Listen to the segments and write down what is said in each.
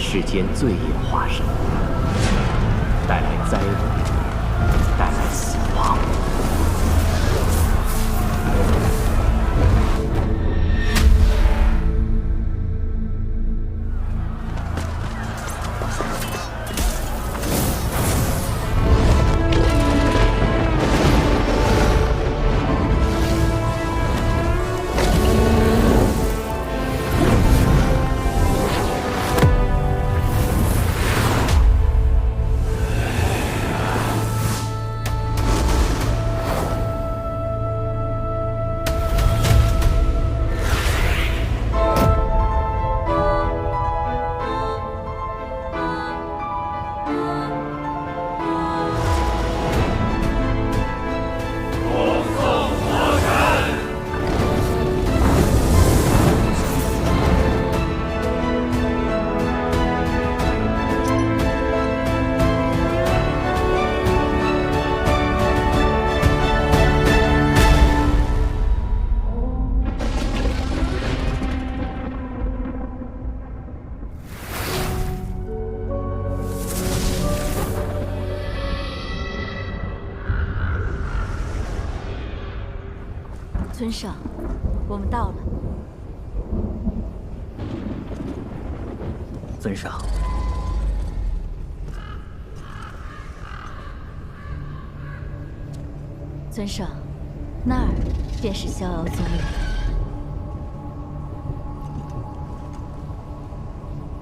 世间罪业化身，带来灾祸，带来死亡。尊上，我们到了。尊上，尊上，那儿便是逍遥宗了。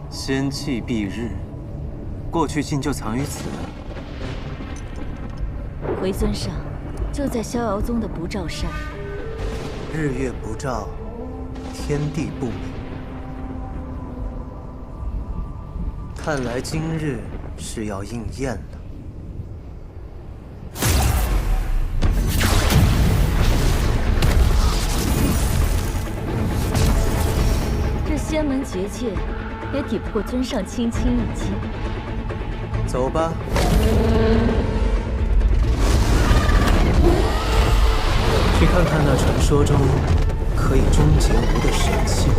仙气蔽日，过去竟就藏于此。回尊上，就在逍遥宗的不照山。日月不照，天地不明。看来今日是要应验了。这仙门结界也抵不过尊上轻轻一击。走吧。去看看那传说中可以终结无的神器。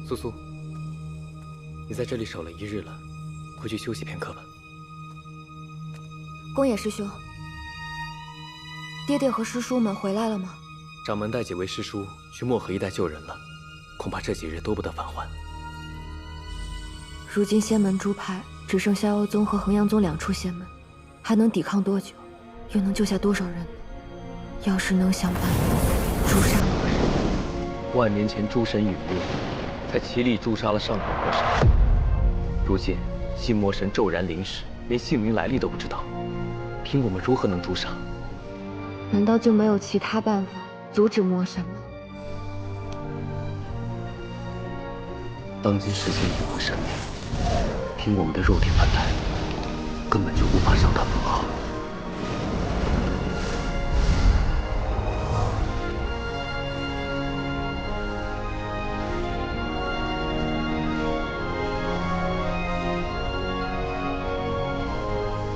苏苏，你在这里守了1日了，回去休息片刻吧。宫野师兄。爹爹和师叔们回来了吗？掌门带几位师叔去漠河一带救人了，恐怕这几日都不得返还。如今仙门诸派只剩逍遥宗和衡阳宗2处仙门，还能抵抗多久？又能救下多少人？要是能想办法诛杀魔神。万年前诸神陨落，才齐力诛杀了上古魔神。如今新魔神骤然临世，连姓名来历都不知道，凭我们如何能诛杀？难道就没有其他办法阻止魔神吗？当今世间已无神明，凭我们的肉体凡胎，根本就无法伤他分毫。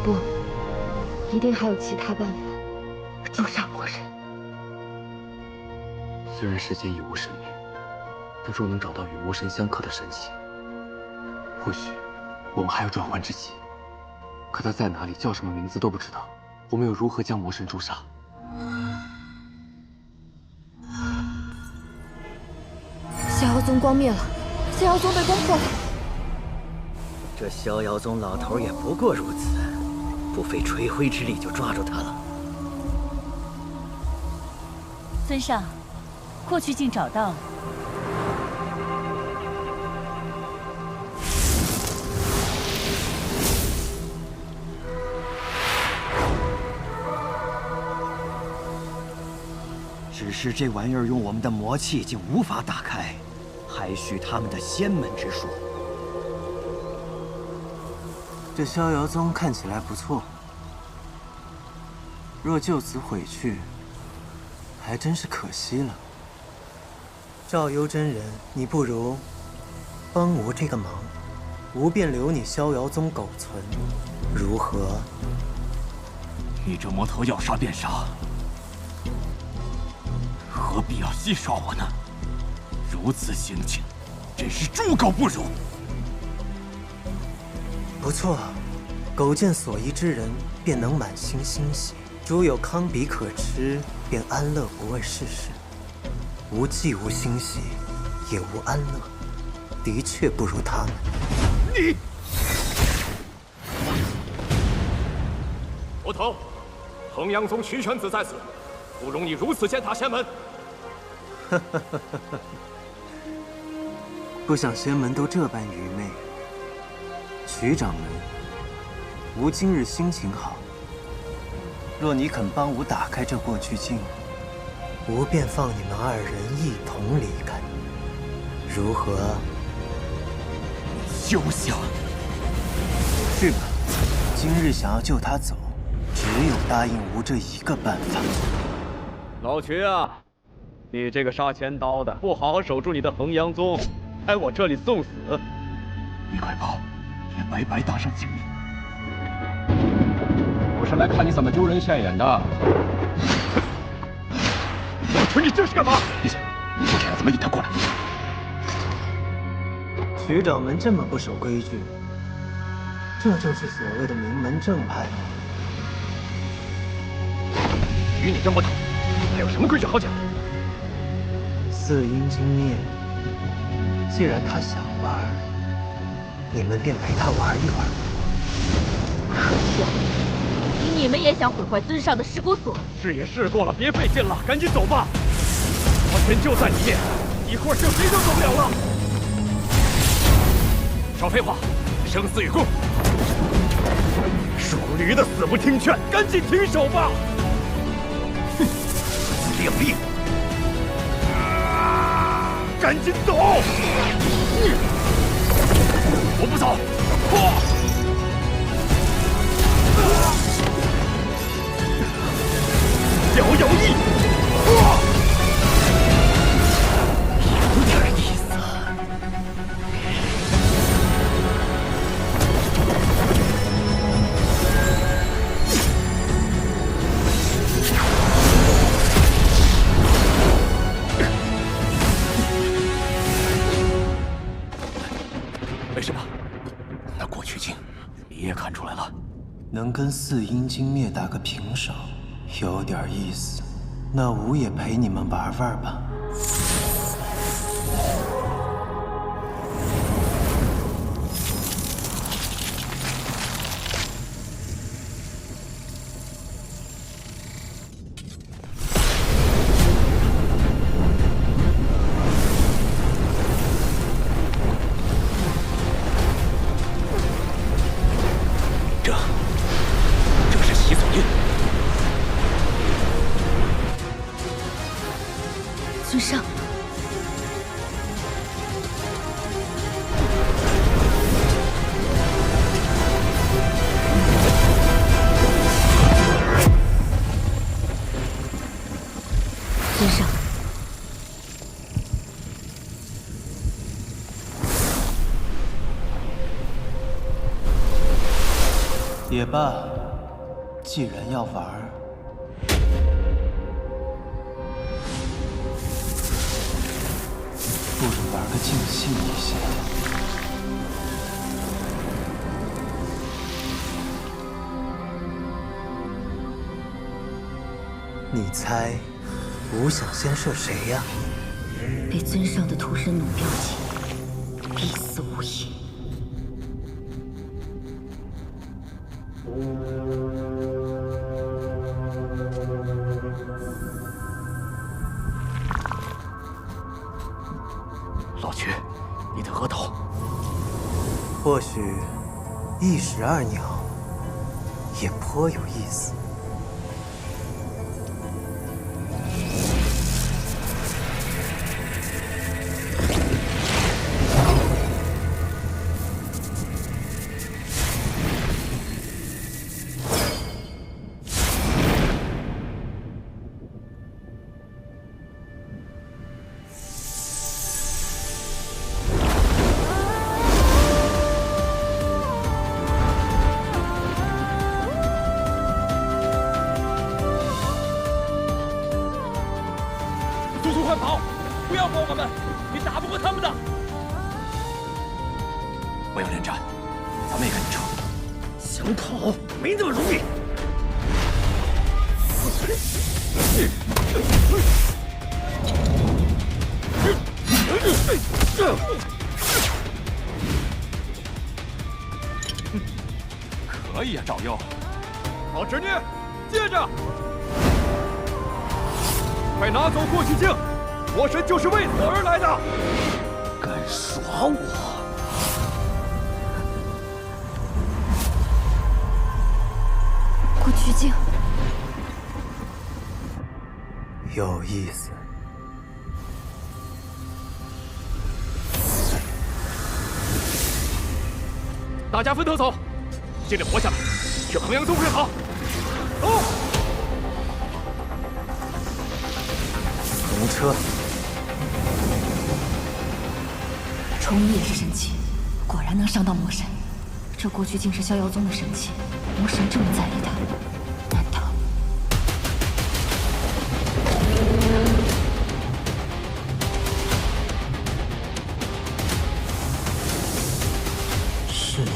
不，一定还有其他办法诛杀魔神。虽然世间已无神明，但若能找到与魔神相克的神器，或许我们还有转圜之机。可他在哪里，叫什么名字都不知道，我们又如何将魔神诛杀？逍遥宗光灭了，逍遥宗被攻破了。这逍遥宗老头也不过如此，不费吹灰之力就抓住他了。尊上，过去竟找到了。只是这玩意儿用我们的魔器竟无法打开，还需他们的仙门之术。这逍遥宗看起来不错，若就此毁去，还真是可惜了。赵幽真人，你不如帮吾这个忙，吾便留你逍遥宗苟存，如何？你这魔头要杀便杀，何必要戏耍我呢？如此行径，真是猪狗不如。不错，苟见所依之人，便能满心欣喜；诸有康比可吃，便安乐不问世事。吾既无欣喜，也无安乐，的确不如他们。你，魔头，衡阳宗徐玄子在此，不容你如此践踏仙门。不想仙门都这般愚昧。徐掌门，吾今日心情好，若你肯帮吾打开这过去镜，吾便放你们二人一同离开，如何？休想！是吧？今日想要救他走，只有答应吾这一个办法。老徐啊，你这个杀千刀的，不好好守住你的衡阳宗，来我这里送死！你快跑，别白白搭上性命。我是来看你怎么丢人现眼的。老徐，你这是干嘛？闭嘴！你这人怎么引他过来？徐掌门这么不守规矩，这就是所谓的名门正派吗？与你这魔头，还有什么规矩好讲？四阴经灭，既然他想玩，你们便陪他玩一玩。你们也想毁坏尊上的尸骨所？试也试过了，别费劲了，赶紧走吧。魔天就在里面，一会儿就谁都走不了了。少废话，生死与共。属驴的死不听劝，赶紧停手吧！哼，自量力！赶紧走！我不走！摇摇翼！有点意思。没什么，那过去镜你也看出来了。能跟四阴经灭打个平手，有点意思。那吾也陪你们玩玩吧。这是洗锁印。尊上，尊上，也罢，既然要玩，不如玩个尽兴一些。你猜，吾想先射谁呀？被尊上的屠神弩标记，必死无疑。老徐，你的额头。或许一石二鸟，也颇有意思。不要恋战，咱们也跟你撤。想跑没那么容易。可以呀，赵佑。好，执念，接着，快拿走过去镜！魔神就是为此而来的。敢耍我！过去镜，有意思。大家分头走，尽力活下来，去衡阳宗会好。走。同车。重衣也是神器，果然能伤到魔神。这过去竟是逍遥宗的神器，魔神这么在意它，难道？是你。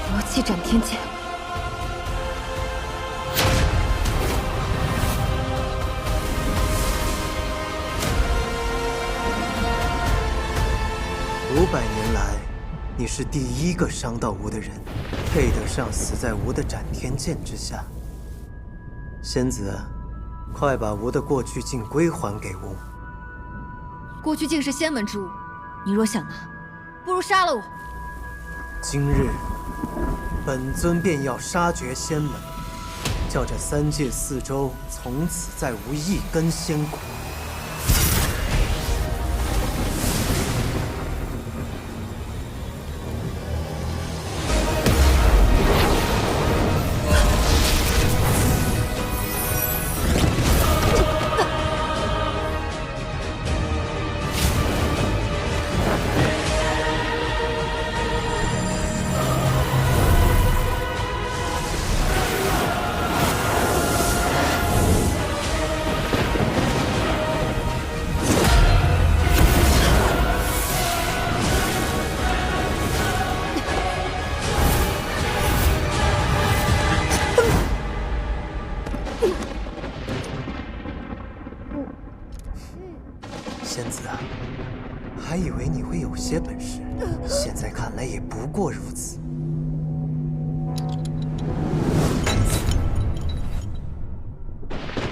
魔气斩天剑。500年来，你是第一个伤到吾的人，配得上死在吾的斩天剑之下。仙子，快把吾的过去镜归还给吾。过去竟是仙门之物，你若想拿，不如杀了我。今日，本尊便要杀绝仙门，叫这3界4周从此再无一根仙骨。仙子啊，还以为你会有些本事，现在看来也不过如此。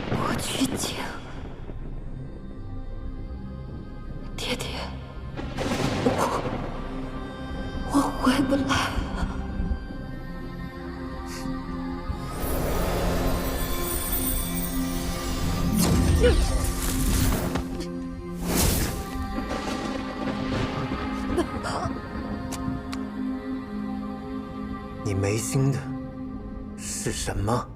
过去镜，爹爹，我回不来了。你没心的是什么？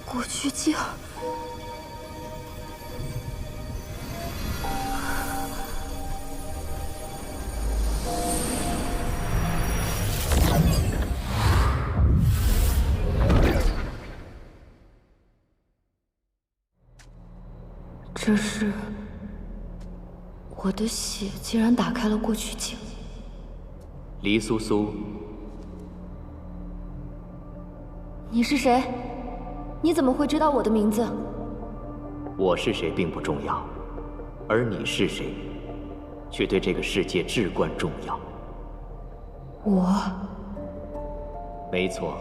过去镜，这是我的血，竟然打开了过去镜。黎苏苏，你是谁？你怎么会知道我的名字？我是谁并不重要，而你是谁，却对这个世界至关重要。我，没错，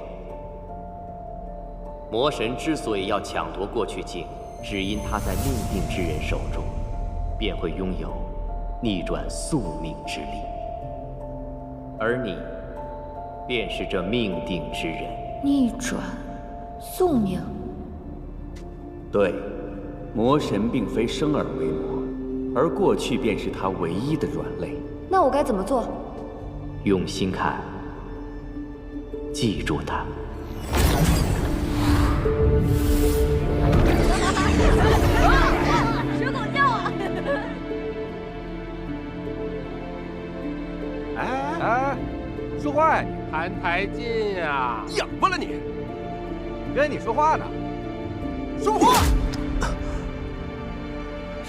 魔神之所以要抢夺过去镜，只因他在命定之人手中，便会拥有逆转宿命之力。而你，便是这命定之人。逆转宿命。对，魔神并非生而为魔，而过去便是他唯一的软肋。那我该怎么做？用心看，记住它。蛇狗叫啊！哎，说话呀你！澹台烬呀！痒巴了你！跟你说话呢，说话！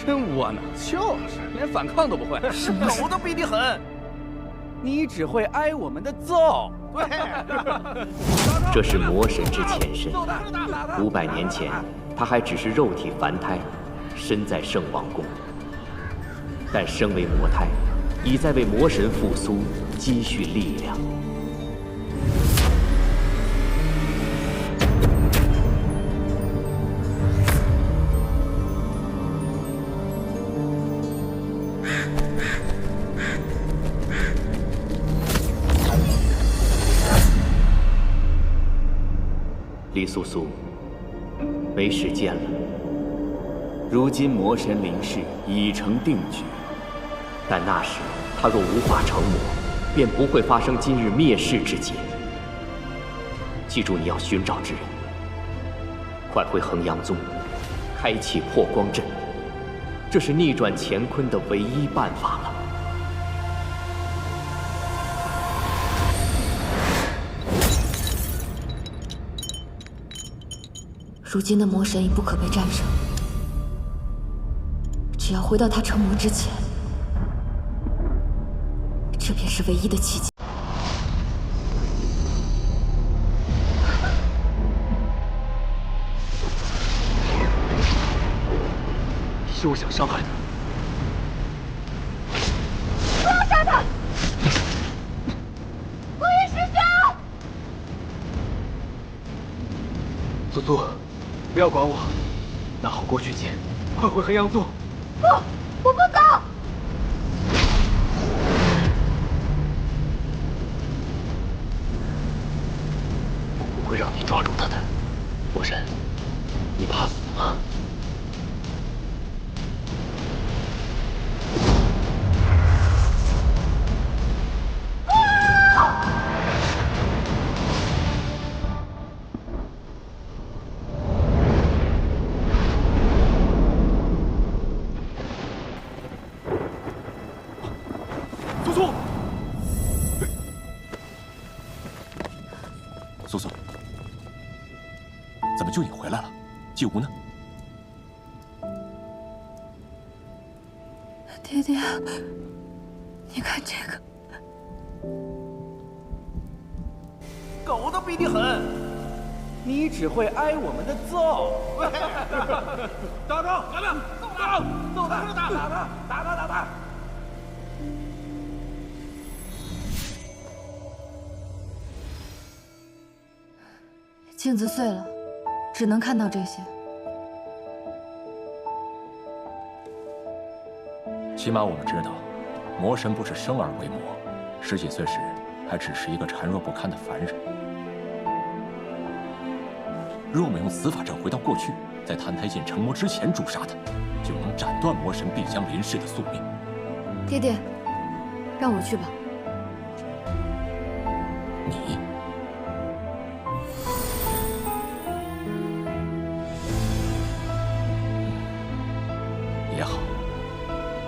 真窝囊，就是连反抗都不会，狗都比你狠，你只会挨我们的揍。对，这是魔神之前身。500年前，他还只是肉体凡胎，身在圣王宫。但身为魔胎，已在为魔神复苏积蓄力量。李素素，没时间了。如今魔神临世已成定局，但那时他若无法成魔，便不会发生今日灭世之劫。记住你要寻找之人，快回衡阳宗，开启破光阵，这是逆转乾坤的唯一办法了。如今的魔神已不可被战胜，只要回到他成魔之前，这便是唯一的奇迹。休想伤害他！不要杀他！火焰师兄！素素，不要管我，拿好过去剑，快回衡阳宗。不，我不走。我不会让你抓住他的，魔神，你怕死吗？素素，怎么就你回来了？季无呢？爹爹，你看这个，狗都比你狠，你只会挨我们的揍。打他！娘娘，揍他！揍他！打他！打他！打他！镜子碎了，只能看到这些。起码我们知道，魔神不是生而为魔，10几岁时还只是一个孱弱不堪的凡人。若我们用死法阵回到过去，在澹台烬成魔之前诛杀他，就能斩断魔神必将临世的宿命。爹爹，让我去吧。你？也好，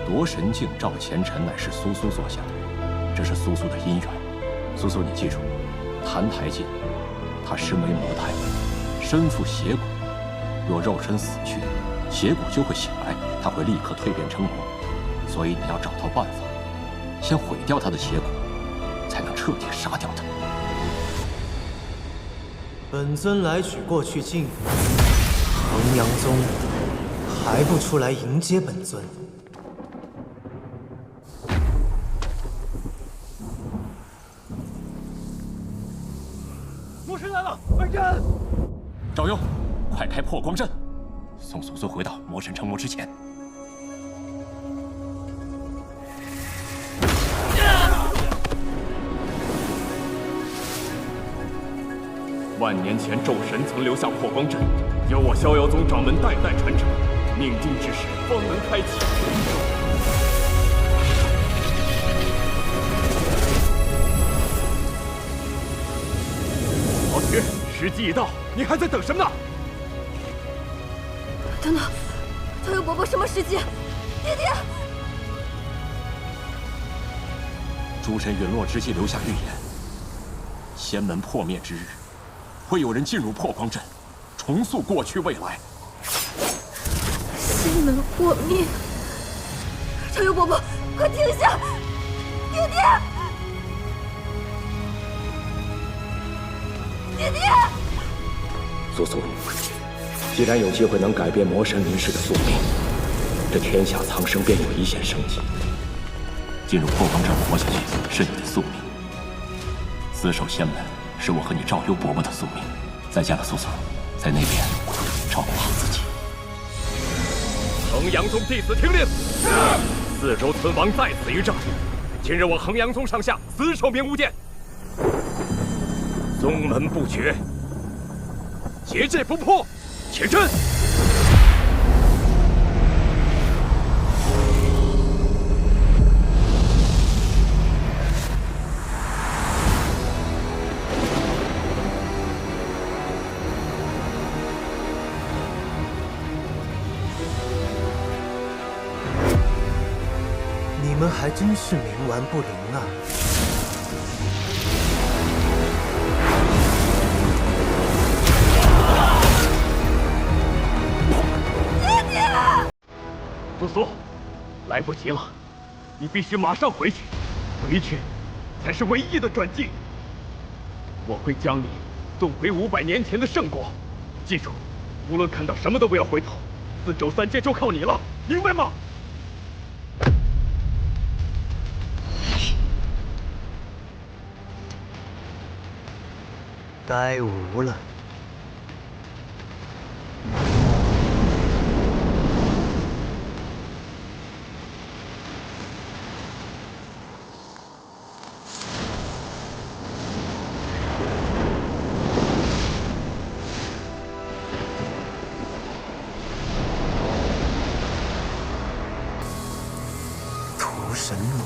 夺神镜照前尘乃是苏苏所下，这是苏苏的姻缘。苏苏，你记住，澹台烬，他身为魔胎，身负邪骨，若肉身死去，邪骨就会醒来，他会立刻蜕变成魔。所以你要找到办法，先毁掉他的邪骨，才能彻底杀掉他。本尊来取过去镜，衡阳宗还不出来迎接本尊？魔神来了，二战！赵幽，快开破光阵，送素素回到魔神成魔之前。万年前，咒神曾留下破光阵，由我逍遥宗掌门代代传承。命定之时方能开启。老徐，时机已到，你还在等什么呢？等等，苍幽伯伯什么时机？爹爹！诸神陨落之际留下预言：仙门破灭之日，会有人进入破光阵，重塑过去未来。仙门破灭！苍幽伯伯，快停下！爹爹！爹爹！苏苏，既然有机会能改变魔神灵世的宿命，这天下苍生便有一线生机。进入破光阵活下去是你的宿命，死守仙门是我和你赵幽伯伯的宿命。再见了，苏苏，在那边照顾好自己。衡阳宗弟子听令，四周存亡在此一战。今日我衡阳宗上下死守明无间，宗门不绝，结界不破，且战！你们还真是冥顽不灵啊！苏苏，来不及了，你必须马上回去，回去才是唯一的转机。我会将你送回500年前的圣国，记住，无论看到什么都不要回头，四周三界就靠你了，明白吗？该无了。屠神弩。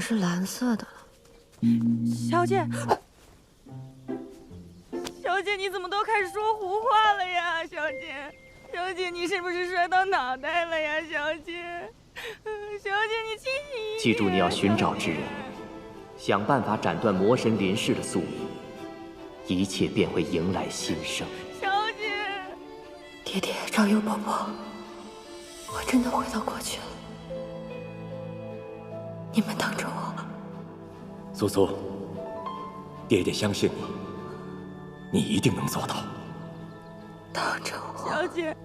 是蓝色的了。小姐，小姐，你怎么都开始说胡话了呀？小姐，小姐，你是不是摔到脑袋了呀？小姐，小姐，你清醒一点。记住，你要寻找之人，想办法斩断魔神林氏的宿命，一切便会迎来新生。小姐，爹爹，赵佑伯伯，我真的回到过去了，你们等着我。苏苏，爹爹相信你，你一定能做到。等着我。小姐，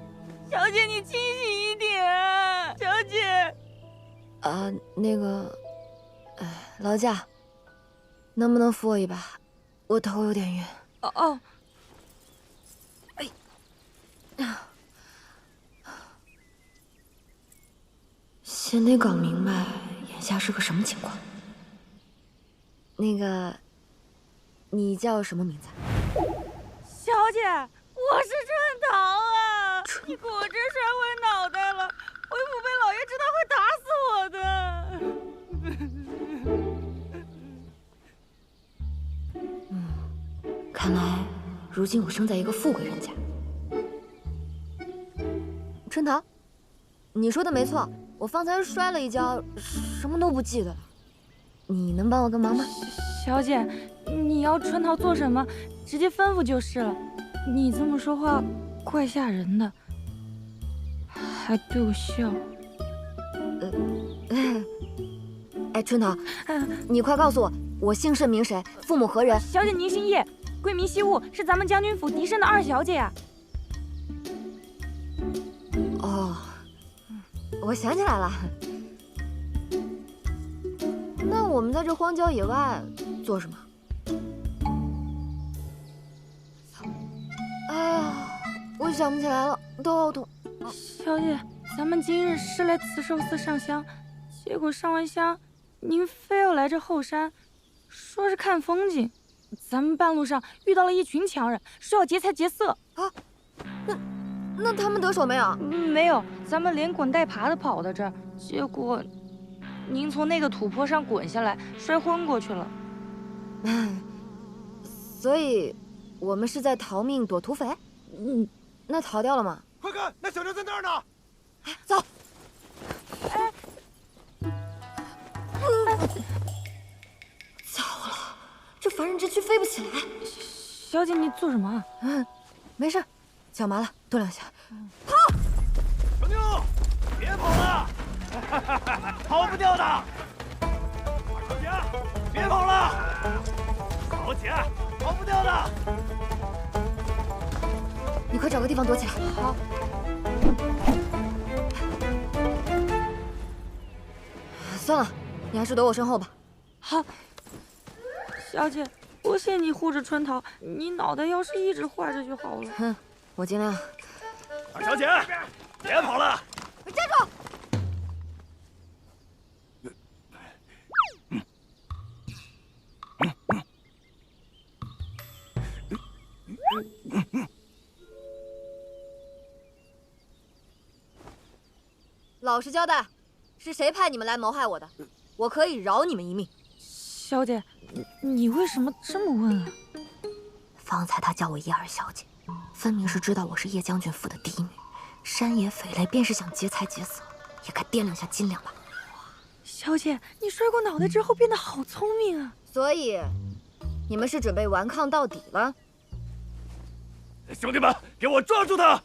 小姐，你清醒一点啊！小姐，那个，劳驾，能不能扶我一把？我头有点晕。哦。先得搞明白眼下是个什么情况。那个，你叫什么名字？小姐，我是春桃啊！你果真摔坏脑袋了，回府被老爷知道会打死我的。看来如今我生在一个富贵人家。春桃，你说的没错，我方才摔了一跤，什么都不记得了。你能帮我个忙吗？小姐，你要春桃做什么，直接吩咐就是了。你这么说话，怪吓人的，还对我笑。哎，春桃，你快告诉我，我姓甚名谁，父母何人？小姐，您姓叶，贵名惜物，是咱们将军府嫡生的二小姐呀。哦，我想起来了。那我们在这荒郊野外做什么？哎呀，我想不起来了，头好痛。小姐，咱们今日是来慈寿寺上香，结果上完香，您非要来这后山，说是看风景。咱们半路上遇到了一群强人，说要劫财劫色。啊，那他们得手没有？没有，咱们连滚带爬的跑到这儿，结果您从那个土坡上滚下来，摔昏过去了。所以，我们是在逃命躲土匪？那逃掉了吗？快看，那小人在那儿呢！走。糟了，这凡人之躯飞不起来。小姐，你做什么？没事，脚麻了，跺两下。跑！小妞，别跑了，跑不掉的。小姐，别跑了，小姐，跑不掉的。你快找个地方躲起来。好。算了，你还是躲我身后吧。好。小姐，多谢你护着春桃，你脑袋要是一直坏着就好了。哼，我尽量。二小姐，别跑了！站住！老实交代，是谁派你们来谋害我的？我可以饶你们一命。小姐，你为什么这么问啊？方才他叫我叶二小姐，分明是知道我是叶将军府的嫡女，山野匪类便是想劫财劫色，也该掂量下斤两吧。小姐，你摔过脑袋之后变得好聪明啊！所以，你们是准备顽抗到底了？兄弟们，给我抓住他！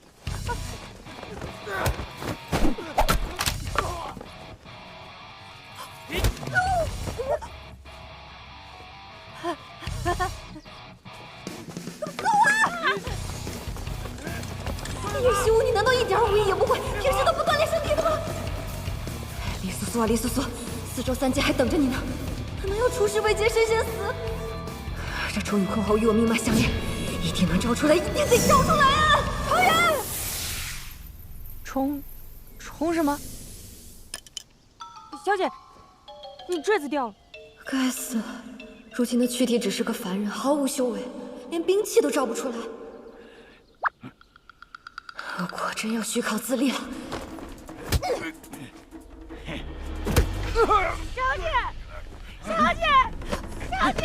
叶惜物，你难道一点武艺也不会，平时都不锻炼身体的吗？李素素啊，李素素，四周三界还等着你呢，可能要出师未捷身先死。这楚雨空侯与我命脉相连，一定能招出来，一定得招出来啊！超人，冲什么？小姐，你坠子掉了。该死，如今的躯体只是个凡人，毫无修为，连兵器都招不出来。我果真要虚考自立了。小姐，小姐！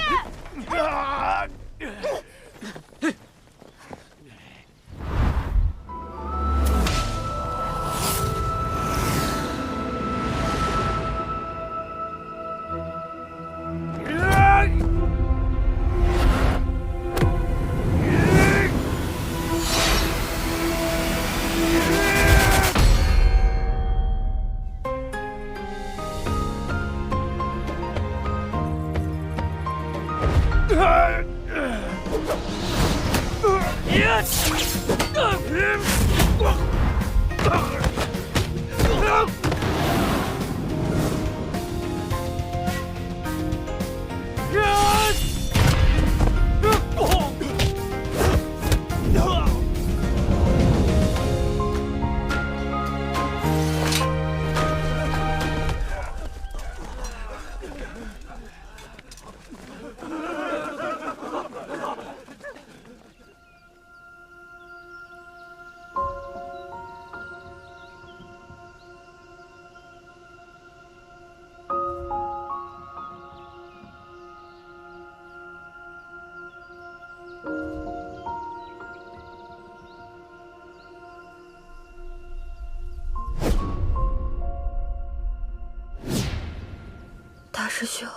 大师兄，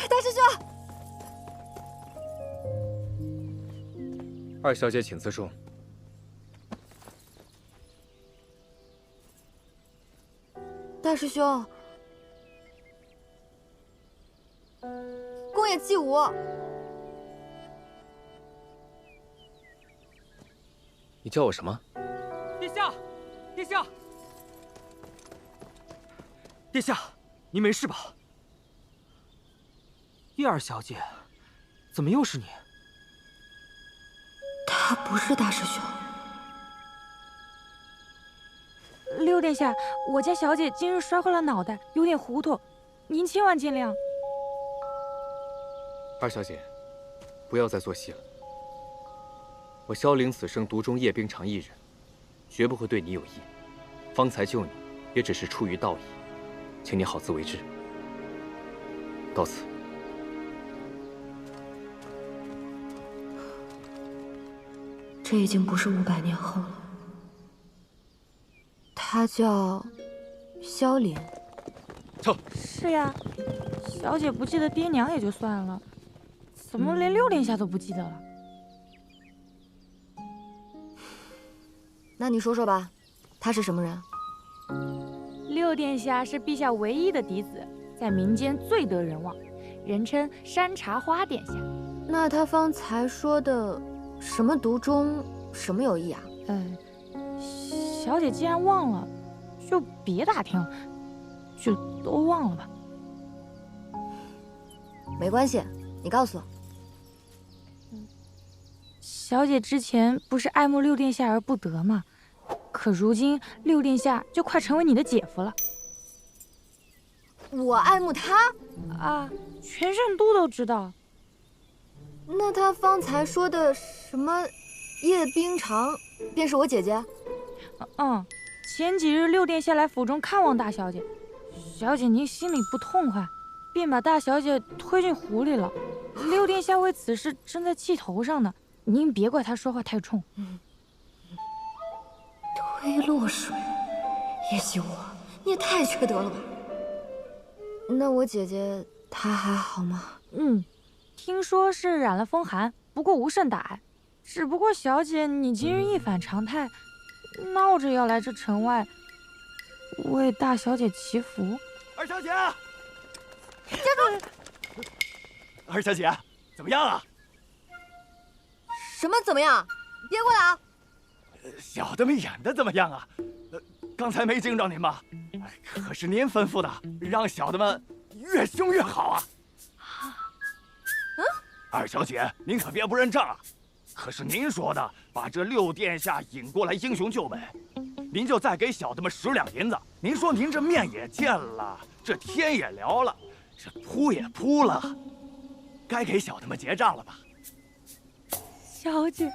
大师兄！二小姐，请自重。大师兄，宫野纪武，你叫我什么？殿下，殿下，殿下，您没事吧？叶二小姐，怎么又是你？他不是大师兄。六殿下，我家小姐今日摔坏了脑袋，有点糊涂，您千万见谅。二小姐，不要再做戏了。我萧凌此生独钟叶冰长一人，绝不会对你有意。方才救你，也只是出于道义，请你好自为之。告辞。这已经不是500年后了。他叫萧凌。是呀，小姐不记得爹娘也就算了，怎么连六殿下都不记得了？那你说说吧，他是什么人？六殿下是陛下唯一的嫡子，在民间最得人望，人称山茶花殿下。那他方才说的什么独钟，什么有意啊？小姐既然忘了，就别打听了，就都忘了吧。没关系，你告诉我。小姐之前不是爱慕六殿下而不得吗？可如今六殿下就快成为你的姐夫了。我爱慕他啊，全圣都都知道。那他方才说的什么叶冰长，便是我姐姐？前几日六殿下来府中看望大小姐，小姐您心里不痛快，便把大小姐推进湖里了。六殿下为此事正在气头上呢，您别怪他说话太冲。推落水，叶希武，你也太缺德了吧？那我姐姐她还好吗？听说是染了风寒，不过无甚大碍。只不过小姐你今日一反常态，闹着要来这城外为大小姐祈福。二小姐，二小姐，怎么样啊？什么怎么样？别过来啊！小的们演的怎么样啊？刚才没惊着您吧？可是您吩咐的，让小的们越凶越好啊！二小姐，您可别不认账啊！可是您说的，把这六殿下引过来英雄救美，您就再给小的们10两银子。您说您这面也见了，这天也聊了，这铺也铺了，该给小的们结账了吧？小姐，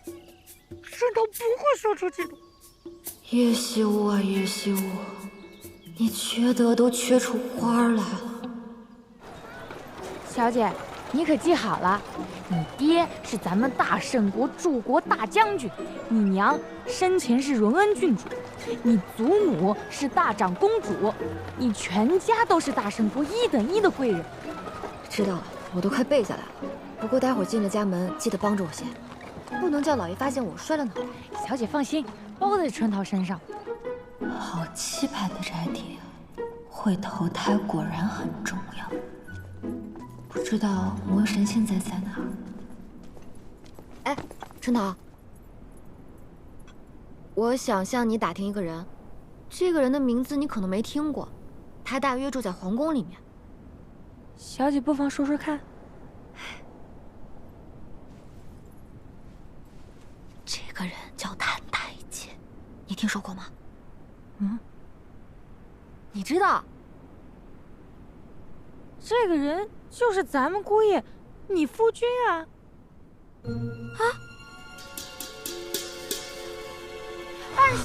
真的不会说出去的。叶希武啊，叶希武，你缺德都缺出花来了。小姐，你可记好了，你爹是咱们大圣国柱国大将军，你娘生前是荣恩郡主，你祖母是大长公主，你全家都是大圣国1等1的贵人。知道了，我都快背下来了。不过待会儿进了家门，记得帮着我些，不能叫老爷发现我摔了脑袋。小姐放心，包在春桃身上。好气派的宅邸啊！会投胎果然很重要。不知道魔神现在在哪儿？哎，春桃，我想向你打听一个人，这个人的名字你可能没听过，他大约住在皇宫里面。小姐不妨说说看。这个人叫谭台烬，你听说过吗？你知道？这个人就是咱们姑爷，你夫君啊！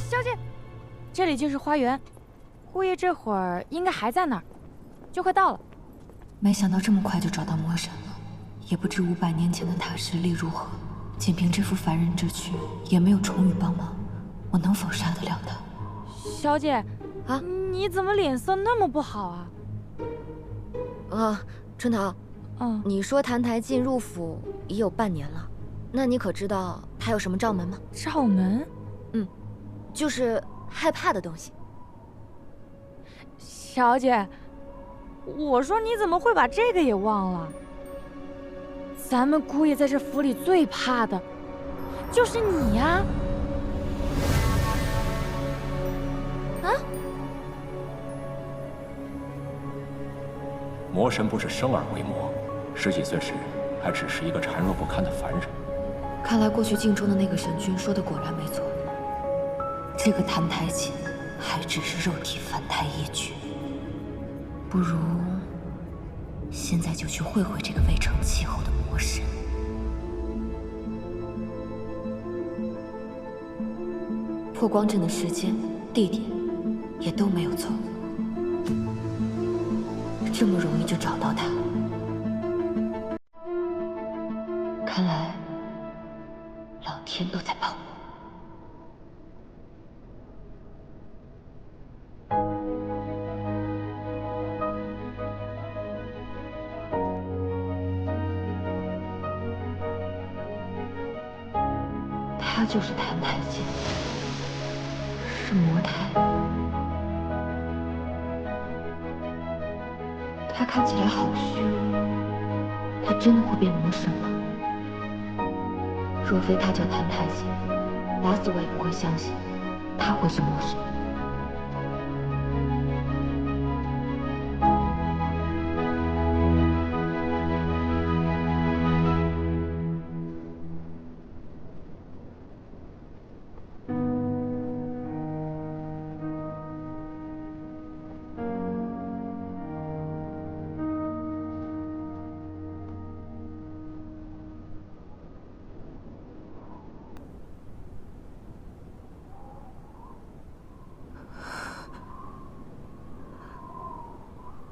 小姐，这里就是花园，姑爷这会儿应该还在那儿，就快到了。没想到这么快就找到魔神了，也不知500年前的他实力如何。仅凭这副凡人之躯，也没有重羽帮忙，我能否杀得了他？小姐，你怎么脸色那么不好啊？春桃，你说谭台烬入府已有半年了，那你可知道他有什么罩门吗？罩门？就是害怕的东西。小姐，我说你怎么会把这个也忘了？咱们姑爷在这府里最怕的，就是你呀！魔神不是生而为魔，10几岁时还只是一个孱弱不堪的凡人。看来过去镜中的那个神君说的果然没错，这个谭台烬还只是肉体凡胎一具。不如现在就去会会这个未成气候的魔神。破光阵的时间、地点也都没有错，这么容易就找到他，看来老天都在帮我。他就是谭台烬，是魔台。他看起来好虚弱，他真的会变魔神吗？若非他叫谭台烬，打死我也不会相信他会是魔神。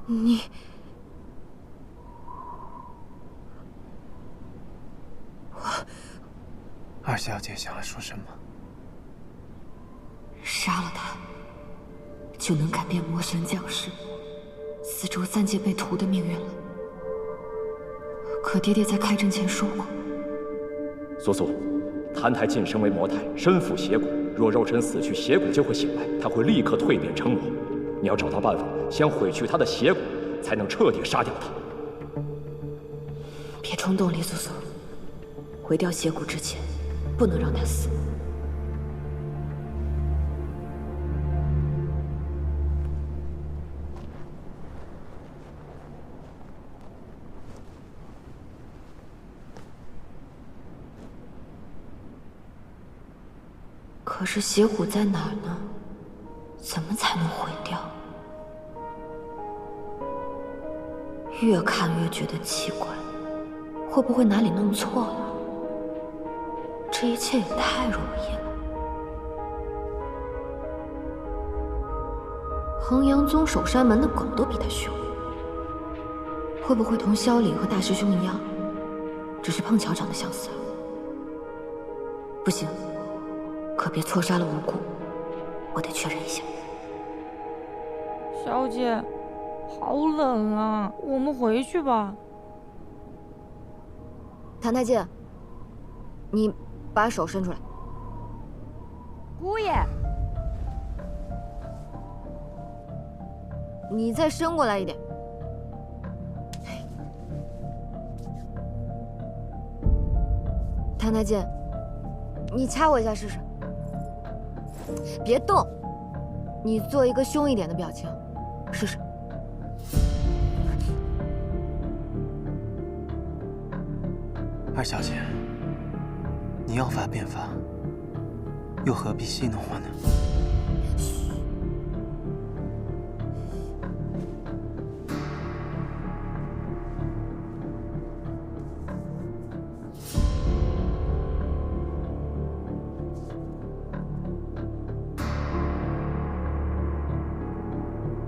你二小姐想要说什么？杀了他，就能改变魔神降世、4州3界被屠的命运了。可爹爹在开阵前说过，苏苏，谭台晋升为魔台，身负邪骨，若肉身死去，邪骨就会醒来，他会立刻蜕变成魔。你要找到办法，先毁去他的邪骨，才能彻底杀掉他。别冲动，李苏苏，毁掉邪骨之前，不能让他死。可是邪骨在哪儿呢？怎么才能毁掉？越看越觉得奇怪，会不会哪里弄错了？这一切也太容易了。衡阳宗守山门的狗都比他凶，会不会同萧礼和大师兄一样，只是碰巧长得相似啊？不行，可别错杀了无辜，我得确认一下。小姐，好冷啊，我们回去吧。谭太监，你把手伸出来。姑爷，你再伸过来一点。谭太监，你掐我一下试试。别动，你做一个凶一点的表情，试试。二小姐，你要发便发，又何必戏弄我呢？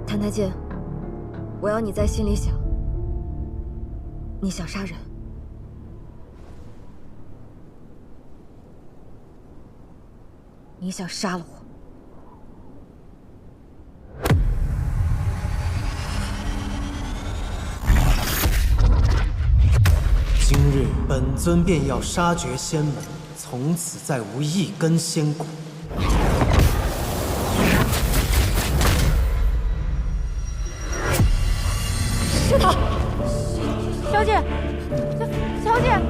谭太监，我要你在心里想，你想杀人。你想杀了我？今日本尊便要杀绝仙门，从此再无一根仙骨。是他，小姐，小姐。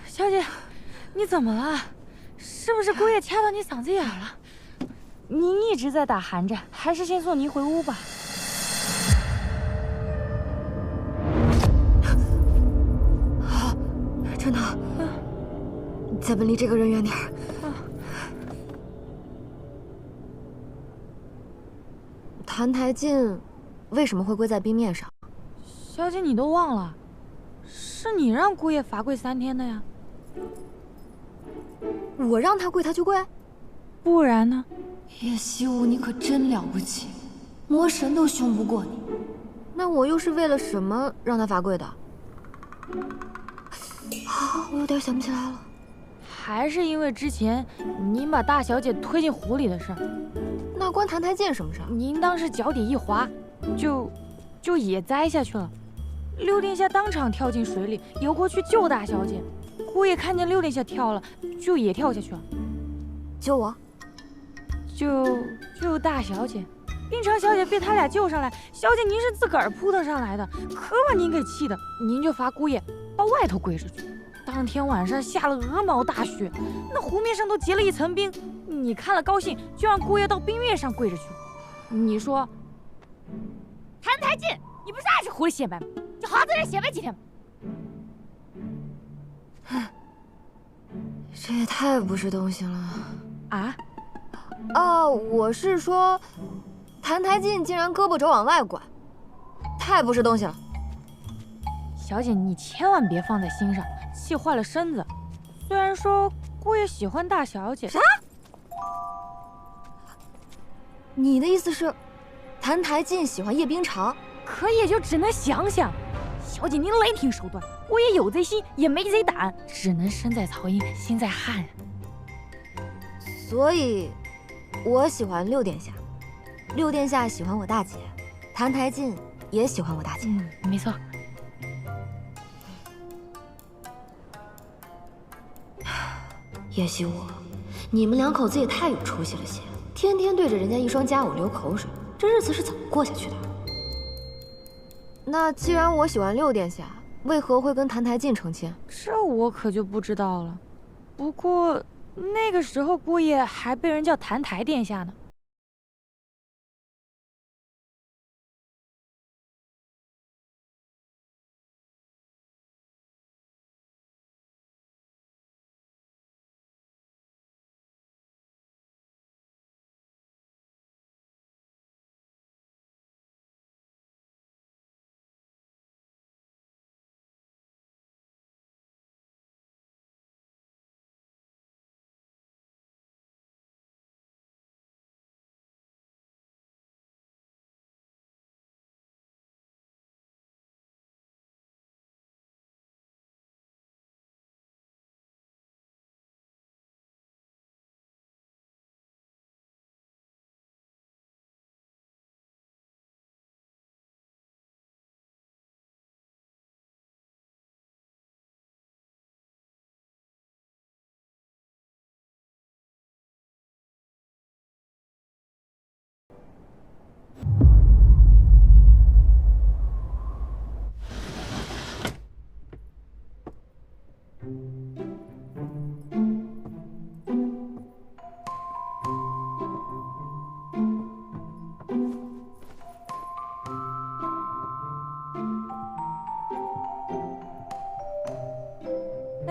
小姐，你怎么了？是不是姑爷掐到你嗓子眼了？您一直在打寒战，还是先送您回屋吧。好，真的。咱们离这个人远点儿。谭台烬为什么会跪在冰面上？小姐，你都忘了，是你让姑爷罚跪3天的呀。我让他跪，他就跪？不然呢？叶希武，你可真了不起，魔神都凶不过你。那我又是为了什么让他罚跪的？我有点想不起来了。还是因为之前您把大小姐推进湖里的事儿。那关谭台烬什么事儿？您当时脚底一滑，就也栽下去了。六殿下当场跳进水里，游过去救大小姐。姑爷看见六殿下跳了，就也跳下去了。救我？救大小姐。冰城小姐被他俩救上来，小姐您是自个儿扑腾上来的，可把您给气的，您就罚姑爷到外头跪着去。当天晚上下了鹅毛大雪，那湖面上都结了一层冰，你看了高兴，就让姑爷到冰面上跪着去。你说，谭台烬，你不是爱吃狐狸血脉吗？就好好在这血脉几天吧。这也太不是东西了啊！哦，我是说，谭台烬竟然胳膊肘往外拐，太不是东西了。小姐，你千万别放在心上，气坏了身子。虽然说姑爷喜欢大小姐，啥？你的意思是，谭台烬喜欢叶冰裳？可也就只能想想。小姐，您雷霆手段，我也有贼心，也没贼胆，只能身在曹营心在汉。所以，我喜欢六殿下，六殿下喜欢我大姐，谭台烬也喜欢我大姐。没错。叶希武，你们两口子也太有出息了些，天天对着人家一双佳偶流口水，这日子是怎么过下去的？那既然我喜欢六殿下，为何会跟谭台烬成亲？这我可就不知道了。不过那个时候姑爷还被人叫谭台殿下呢。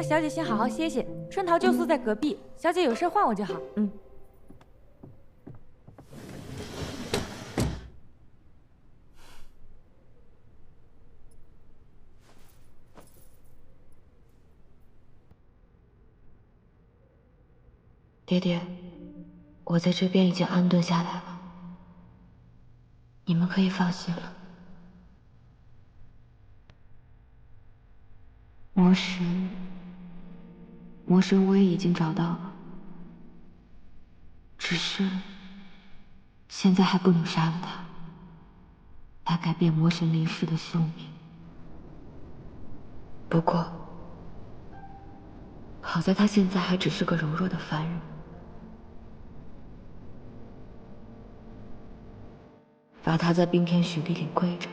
那小姐先好好歇歇，春桃就宿在隔壁，小姐有事唤我就好。爹爹，我在这边已经安顿下来了，你们可以放心了。魔神我也已经找到了，只是现在还不能杀了他，来改变魔神临世的宿命。不过，好在他现在还只是个柔弱的凡人。把他在冰天雪地里跪着，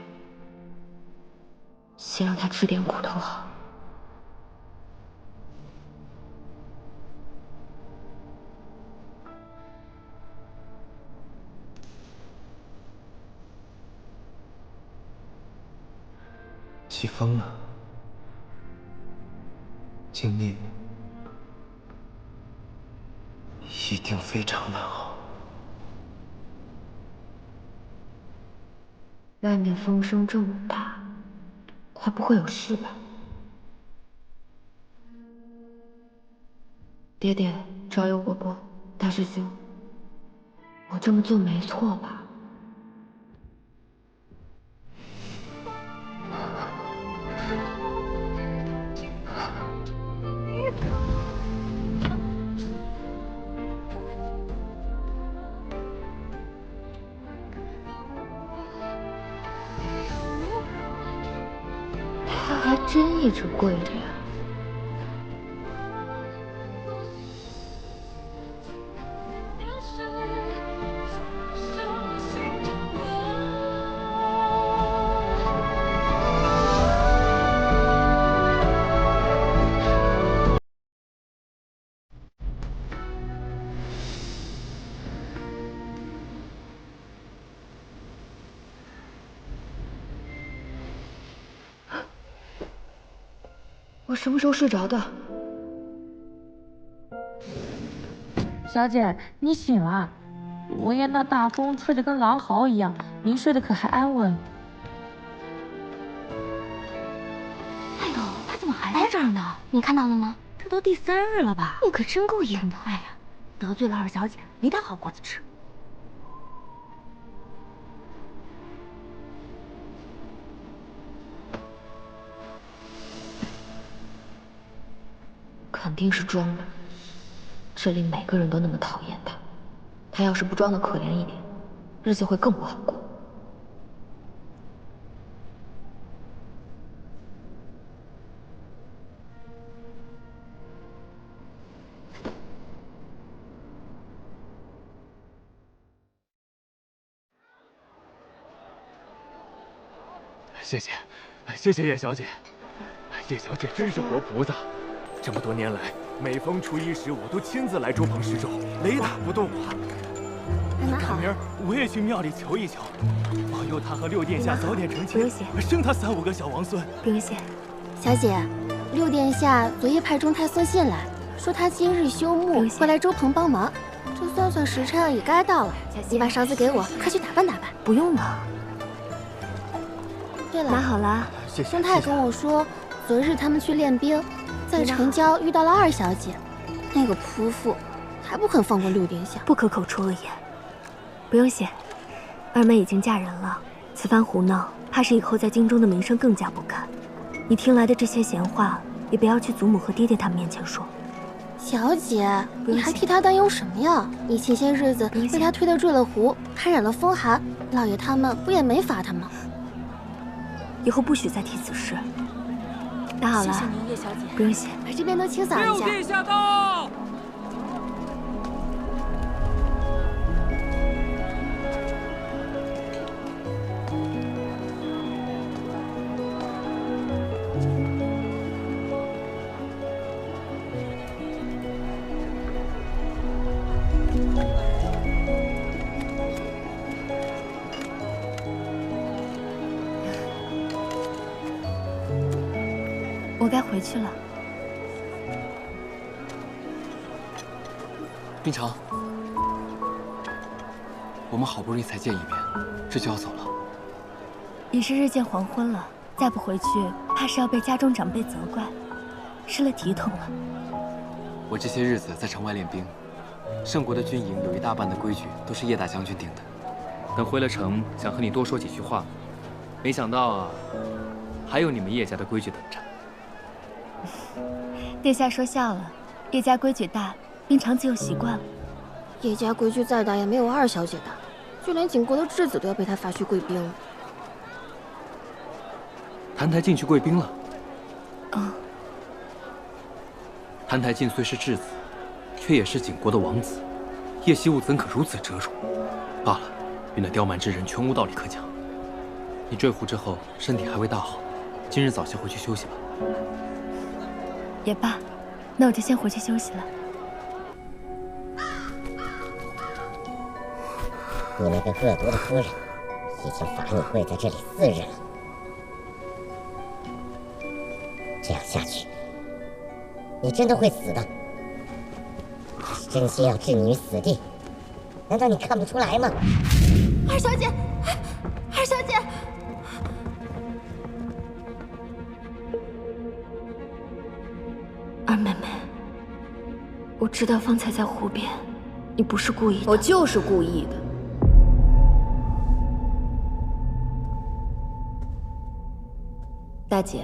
先让他吃点苦头好。起风了，今夜一定非常难熬。外面风声这么大，他不会有事吧？爹爹，找有我不？大师兄，我这么做没错吧？他还真一直跪着呀。我什么时候睡着的？小姐，你醒了。昨夜那大风吹得跟狼嚎一样，您睡得可还安稳？哎呦，他怎么还在这儿呢？你看到了吗？这都第3日了吧？你可真够硬的。哎呀，得罪了二小姐，没他好果子吃。肯定是装的，这里每个人都那么讨厌他，他要是不装的可怜一点，日子会更不好过。谢谢，谢谢叶小姐。叶小姐真是活菩萨，这么多年来，每逢初一15都亲自来周鹏施咒，雷打不动啊。大明儿我也去庙里求一求，保佑他和六殿下早点成亲，生他3、5个小王孙。不用谢，小姐，六殿下昨夜派中太送信来，说他今日休沐，会来周鹏帮忙。这算算时辰也该到了，你把勺子给我，快去打扮打扮。不用了。对了，拿好了。中太跟我说，昨日他们去练兵，在城郊遇到了二小姐，那个泼妇还不肯放过六殿下，不可口出恶言。不用谢，二妹已经嫁人了，此番胡闹，怕是以后在京中的名声更加不堪。你听来的这些闲话，也不要去祖母和爹爹他们面前说。小姐，你还替他担忧什么呀？你前些日子被他推得坠了湖，还染了风寒，老爷他们不也没罚他吗？以后不许再提此事。拿好了，谢谢您，叶小姐。不用谢，把这边都清扫一下。六殿下到。我该回去了。冰城，我们好不容易才见一面，这就要走了。也是日渐黄昏了，再不回去，怕是要被家中长辈责怪，失了体统了。我这些日子在城外练兵，圣国的军营有一大半的规矩都是叶大将军定的。等回了城，想和你多说几句话，没想到啊，还有你们叶家的规矩等着。殿下说笑了，叶家规矩大，冰长自有习惯了。叶家规矩再大也没有二小姐大，就连景国的质子都要被她发去贵宾了。谭台烬去贵宾了。哦。谭台烬虽是质子，却也是景国的王子，叶惜雾怎可如此折辱？罢了，与那刁蛮之人全无道理可讲。你坠湖之后，身体还未大好，今日早些回去休息吧。也罢，那我就先回去休息了。你那个恶毒的夫人，已经罚你跪在这里4日了。这样下去，你真的会死的。他是真心要置你于死地，难道你看不出来吗？二小姐，二小姐。二妹妹，我知道方才在湖边，你不是故意的。我就是故意的。大姐，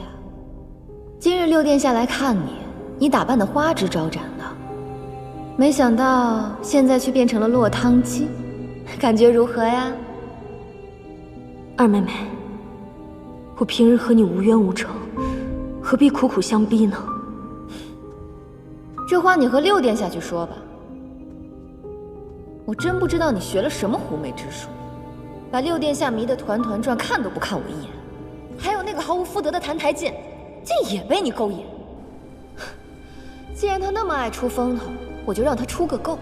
今日六殿下来看你，你打扮的花枝招展的，没想到现在却变成了落汤鸡，感觉如何呀？二妹妹，我平日和你无冤无仇，何必苦苦相逼呢？这话你和六殿下去说吧。我真不知道你学了什么狐媚之术，把六殿下迷得团团转，看都不看我一眼。还有那个毫无夫德的谭台烬，竟也被你勾引。既然他那么爱出风头，我就让他出个够。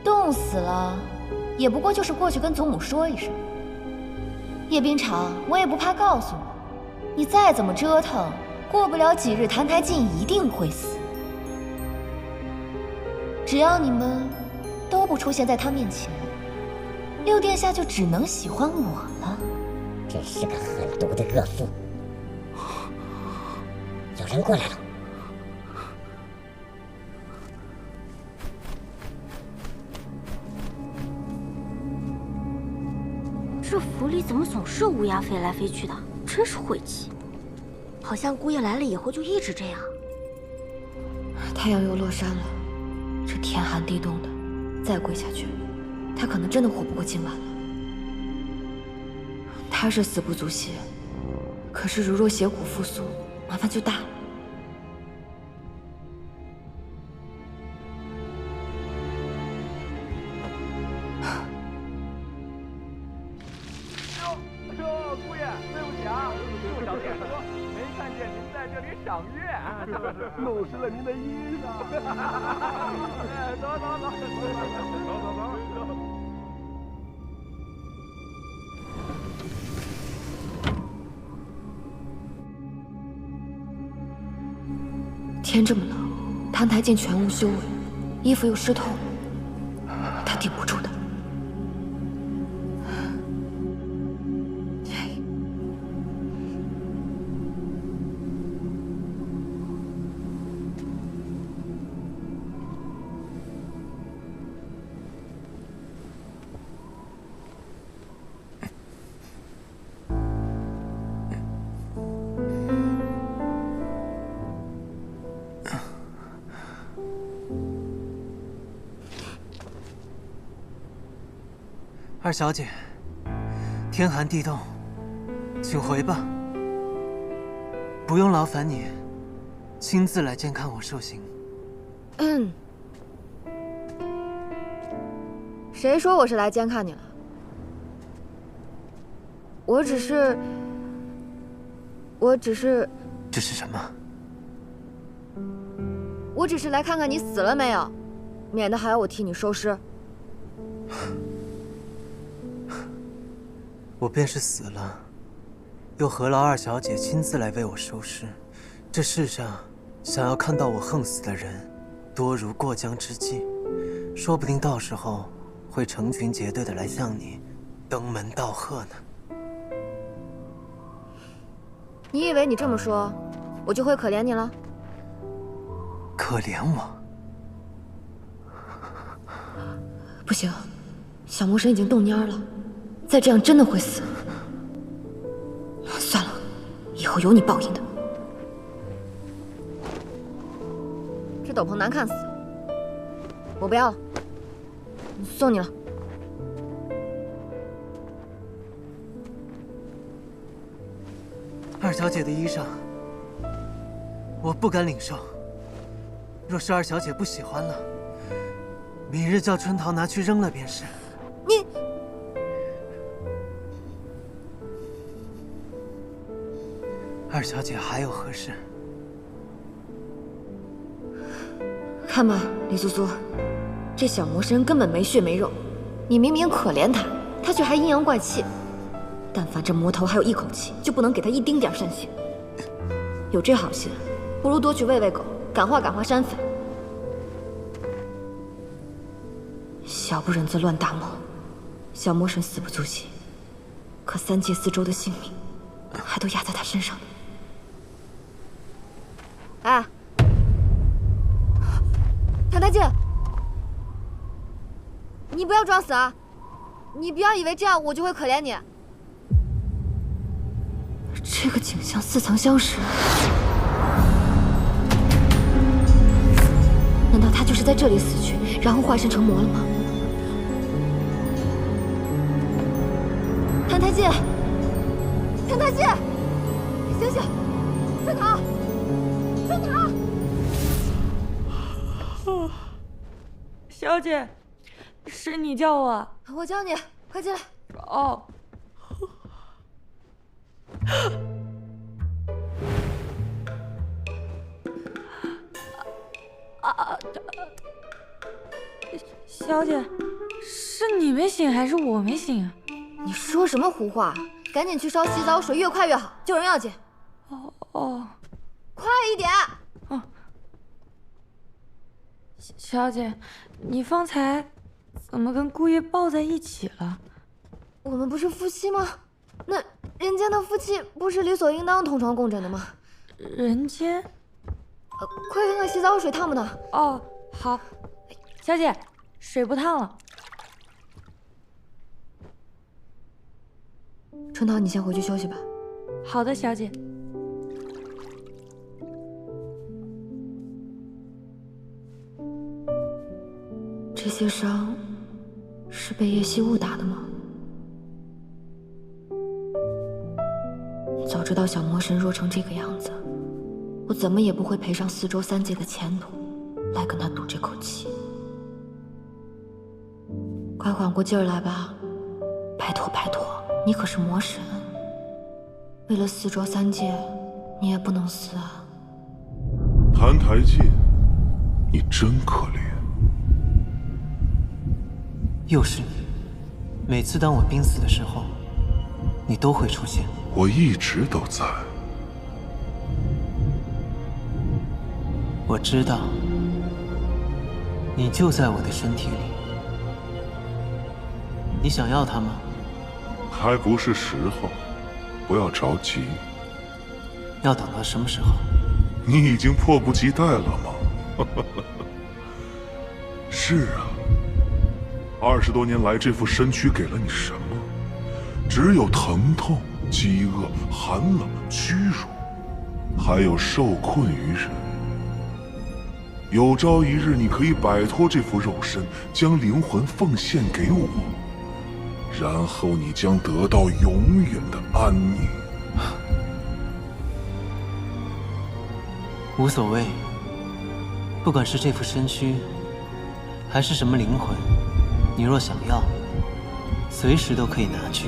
冻死了，也不过就是过去跟祖母说一声。叶冰长，我也不怕告诉你，你再怎么折腾，过不了几日，谭台烬一定会死。只要你们都不出现在他面前，六殿下就只能喜欢我了。真是个狠毒的恶妇！有人过来了。这府里怎么总是乌鸦飞来飞去的？真是晦气。好像姑爷来了以后就一直这样。太阳又落山了，这天寒地冻的，再跪下去，他可能真的活不过今晚了。他是死不足惜，可是如若血骨复苏，麻烦就大了。姑爷，对不起啊，路上点车，没看见您在这里赏月，弄湿了您的衣裳。走。天这么冷，谭台烬全无修为，衣服又湿透，他顶不住的。二小姐，天寒地冻，请回吧。不用劳烦你亲自来监看我受刑。谁说我是来监看你了？我只是……这是什么？我只是来看看你死了没有，免得还要我替你收尸。我便是死了，又何劳二小姐亲自来为我收尸？这世上想要看到我横死的人，多如过江之鲫。说不定到时候会成群结队的来向你登门道贺呢。你以为你这么说，我就会可怜你了？可怜我？不行，小魔神已经动蔫了，再这样真的会死。算了，以后有你报应的。这斗篷难看死了，我不要了，送你了。二小姐的衣裳，我不敢领受。若是二小姐不喜欢了，明日叫春桃拿去扔了便是。你，二小姐还有何事？看吧，李苏苏，这小魔神根本没血没肉，你明明可怜他，他却还阴阳怪气。但凡这魔头还有一口气，就不能给他一丁点善行。有这好心，不如多去喂喂狗，感化感化山匪。小不忍则乱大谋，小魔神死不足惜，可3界4周的性命，还都压在他身上呢。哎，唐太剑，你不要装死啊！你不要以为这样我就会可怜你。这个景象似曾相识，难道他就是在这里死去，然后化身成魔了吗？谭太剑，谭太剑，醒醒！春桃，春桃！小姐，是你叫我？我叫你，快进来。哦。小姐，是你没醒还是我没醒啊？你说什么胡话？赶紧去烧洗澡水，越快越好，救人要紧。哦，快一点！哦，小姐，你方才怎么跟姑爷抱在一起了？我们不是夫妻吗？那人间的夫妻不是理所应当同床共枕的吗？人间？快看看洗澡水烫不烫？哦，好。小姐，水不烫了。春桃，你先回去休息吧。好的，小姐。这些伤是被叶惜雾打的吗？早知道小魔神弱成这个样子，我怎么也不会赔上4周3界的前途来跟他赌这口气。快缓过劲儿来吧，拜托拜托，你可是魔神，为了4周3界，你也不能死啊！谭台烬，你真可怜。又是你，每次当我濒死的时候，你都会出现。我一直都在。我知道，你就在我的身体里。你想要它吗？还不是时候，不要着急。要等到什么时候？你已经迫不及待了吗？是啊，20多年来，这副身躯给了你什么？只有疼痛、饥饿、寒冷、屈辱，还有受困于人。有朝一日，你可以摆脱这副肉身，将灵魂奉献给我，然后你将得到永远的安宁。无所谓，不管是这副身躯，还是什么灵魂，你若想要，随时都可以拿去，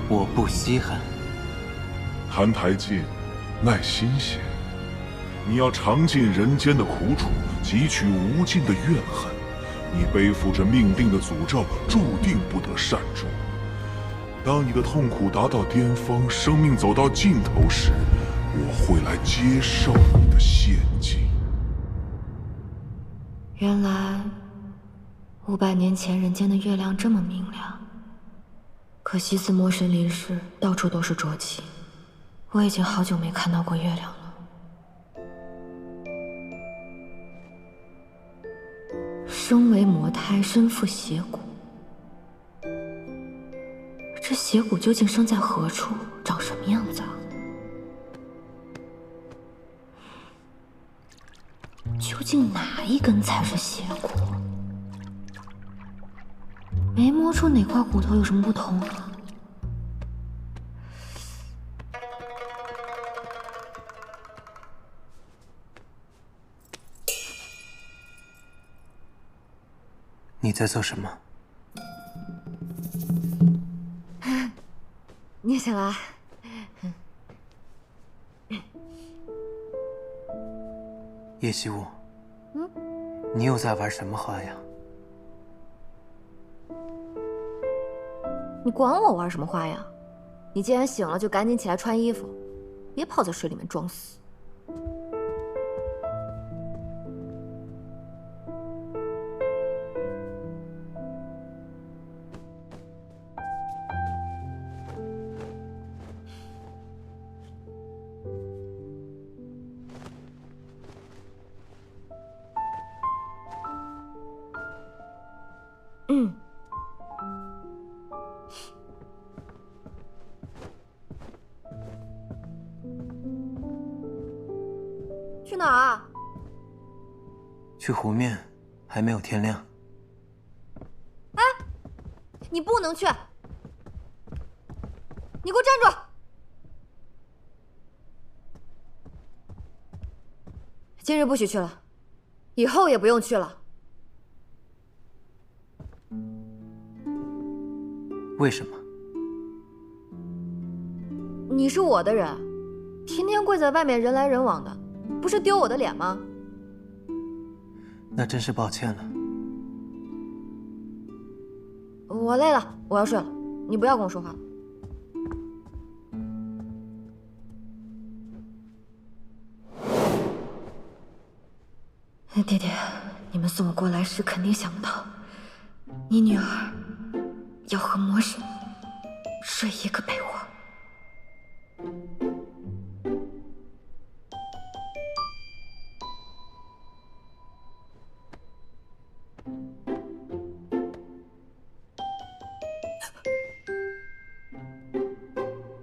我不稀罕。谭台烬，耐心些，你要尝尽人间的苦楚，汲取无尽的怨恨。你背负着命定的诅咒，注定不得善终。当你的痛苦达到巅峰，生命走到尽头时，我会来接受你的献祭。原来500年前人间的月亮这么明亮，可惜似魔神离世，到处都是浊气。我已经好久没看到过月亮了。生为魔胎，身负邪骨。这邪骨究竟生在何处，长什么样子啊？究竟哪一根才是邪骨？没摸出哪块骨头有什么不同啊？你在做什么？你醒了？叶希雾，你又在玩什么花样？你管我玩什么花样？你既然醒了，就赶紧起来穿衣服，别泡在水里面装死。去哪儿啊？去湖面，还没有天亮。哎，你不能去！你给我站住！今日不许去了，以后也不用去了。为什么？你是我的人，天天跪在外面人来人往的，不是丢我的脸吗？那真是抱歉了。我累了，我要睡了，你不要跟我说话。爹爹，你们送我过来时肯定想不到，你女儿要和魔神睡一个被窝。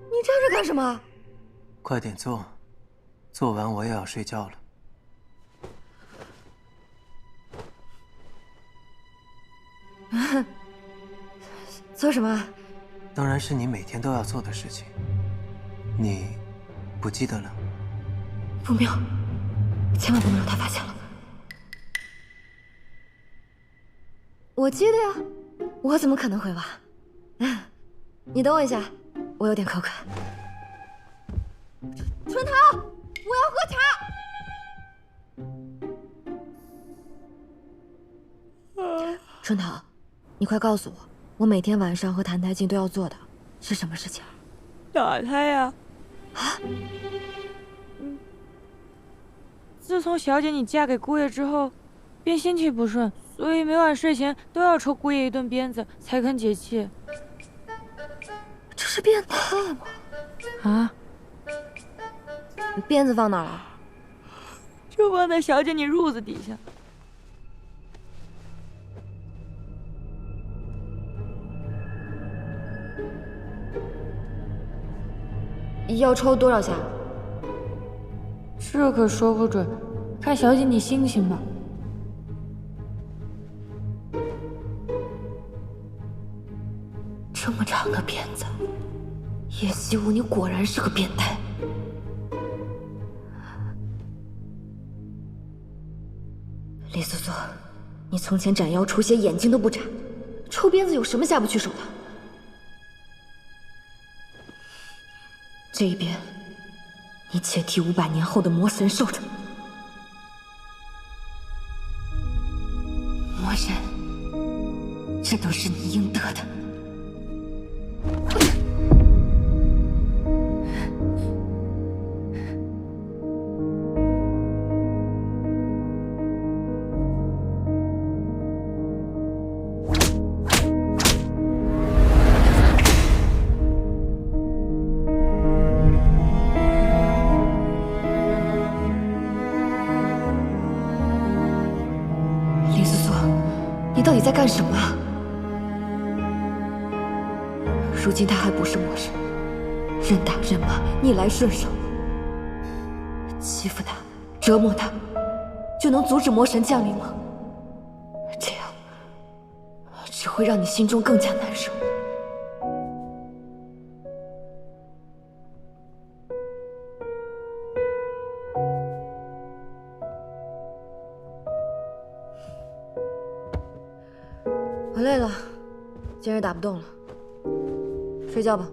你站着干什么？快点做，做完我也要睡觉了。做什么？当然是你每天都要做的事情。你不记得了？不妙，千万不能让他发现了。我记得呀，我怎么可能会忘？你等我一下，我有点口渴。春桃，我要喝茶。春桃，你快告诉我，我每天晚上和谭台烬都要做的是什么事情？打胎呀！啊？自从小姐你嫁给姑爷之后，便心气不顺，所以每晚睡前都要抽姑爷一顿鞭子才肯解气。这是变态吗？啊？鞭子放哪儿了？就放在小姐你褥子底下。要抽多少下？这可说不准，看小姐你心情吧。这么长的鞭子，叶希雾，你果然是个变态。李素素，你从前斩妖除邪，眼睛都不眨，抽鞭子有什么下不去手的？这一鞭，你且替500年后的魔神受着。魔神，这都是你应得的。在干什么啊？如今他还不是魔神，任打任骂，逆来顺受，欺负他，折磨他，就能阻止魔神降临吗？这样只会让你心中更加难受。我累了，今日打不动了，睡觉吧。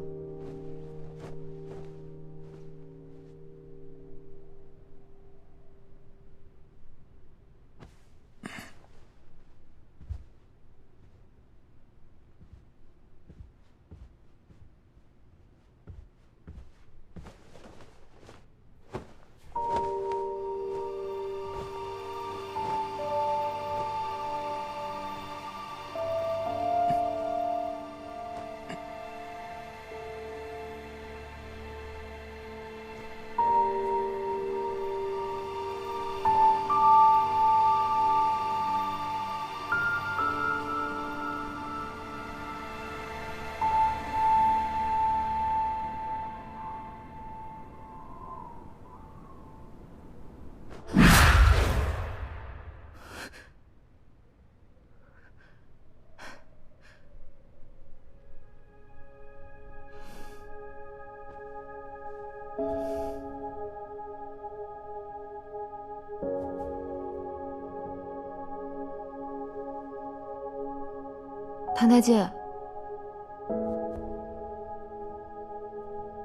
谭太介，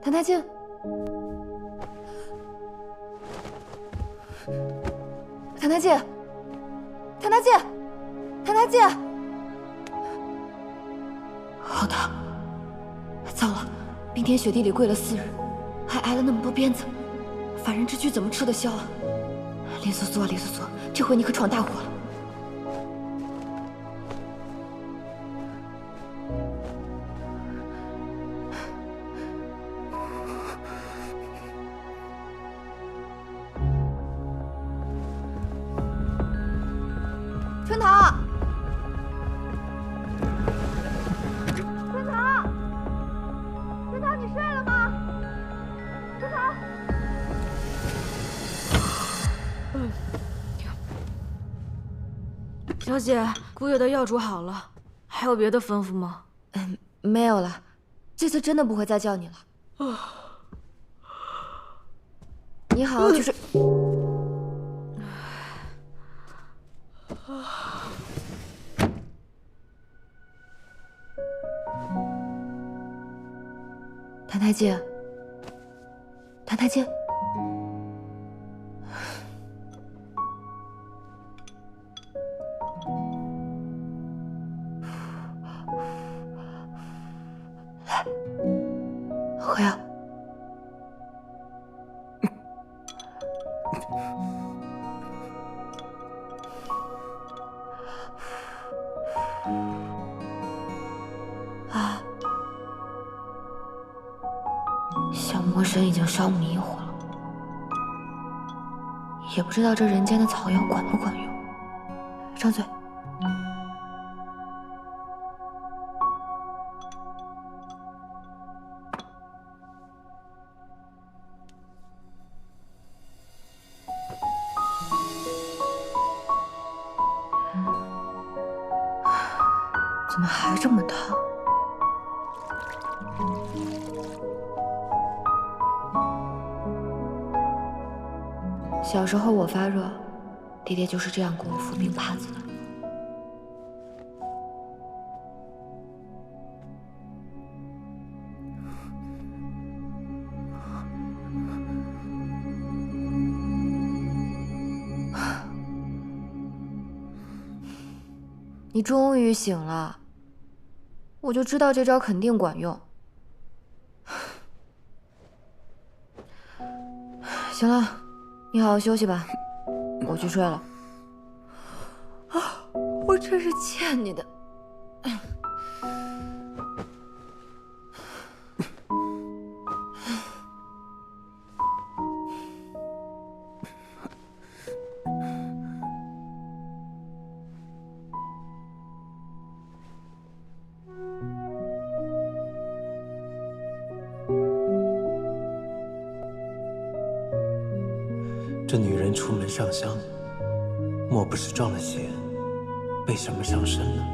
谭太介，谭太介，谭太介，谭太介，好的。糟了，冰天雪地里跪了4日，还挨了那么多鞭子，凡人之躯怎么吃得消啊？林苏苏啊，林苏苏，这回你可闯大祸了。春桃，春桃，春桃，你睡了吗？春桃，小姐，姑爷的药煮好了，还有别的吩咐吗？没有了，这次真的不会再叫你了。你好，就是。谭太介，谭太介，来，喝药。啊。小魔神已经烧迷糊了，也不知道这人间的草药管不管用。张嘴。怎么还这么烫？小时候我发热，爹爹就是这样给我敷冰帕子的。你终于醒了，我就知道这招肯定管用。行了，你好好休息吧，我去睡了。啊，我真是欠你的。这女人出门上香，莫不是撞了邪，被什么上身了？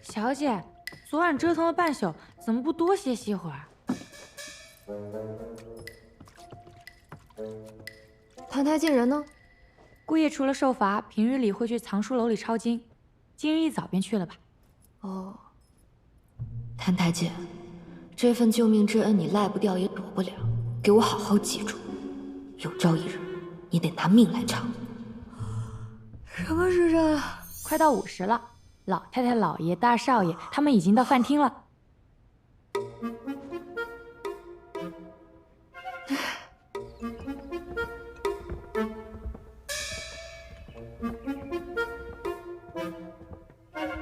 小姐，昨晚折腾了半宿，怎么不多歇息一会儿？谭太进人呢？顾夜除了受罚，平日里会去藏书楼里抄经，今日一早便去了吧？哦，谭太监，这份救命之恩你赖不掉也躲不了，给我好好记住，有朝一日你得拿命来偿。什么时辰？快到午时了。老太太、老爷、大少爷他们已经到饭厅了。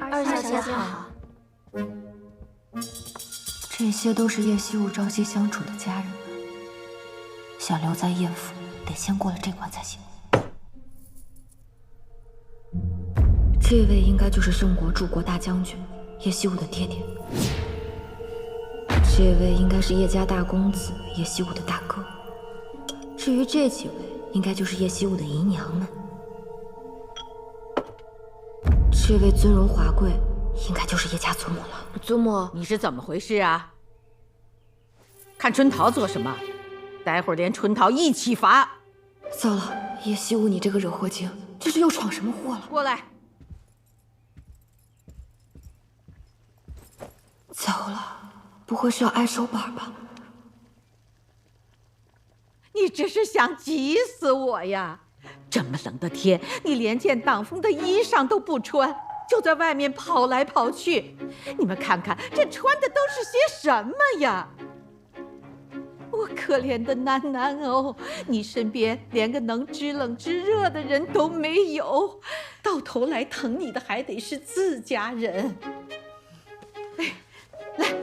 二小姐好。这些都是叶希雾朝夕相处的家人们，想留在叶府，得先过了这关才行。这位应该就是圣国柱国大将军叶希雾的爹爹，这位应该是叶家大公子叶希雾的大哥，至于这几位，应该就是叶希雾的姨娘们。这位尊荣华贵，应该就是叶家祖母了。祖母，你是怎么回事啊？看春桃做什么？待会儿连春桃一起罚。糟了，叶希雾，你这个惹祸精，这是又闯什么祸了？过来。糟了，不会是要挨手板吧？你这是想急死我呀！这么冷的天，你连件挡风的衣裳都不穿，就在外面跑来跑去。你们看看，这穿的都是些什么呀？我可怜的楠楠哦，你身边连个能知冷知热的人都没有，到头来疼你的还得是自家人。哎，来，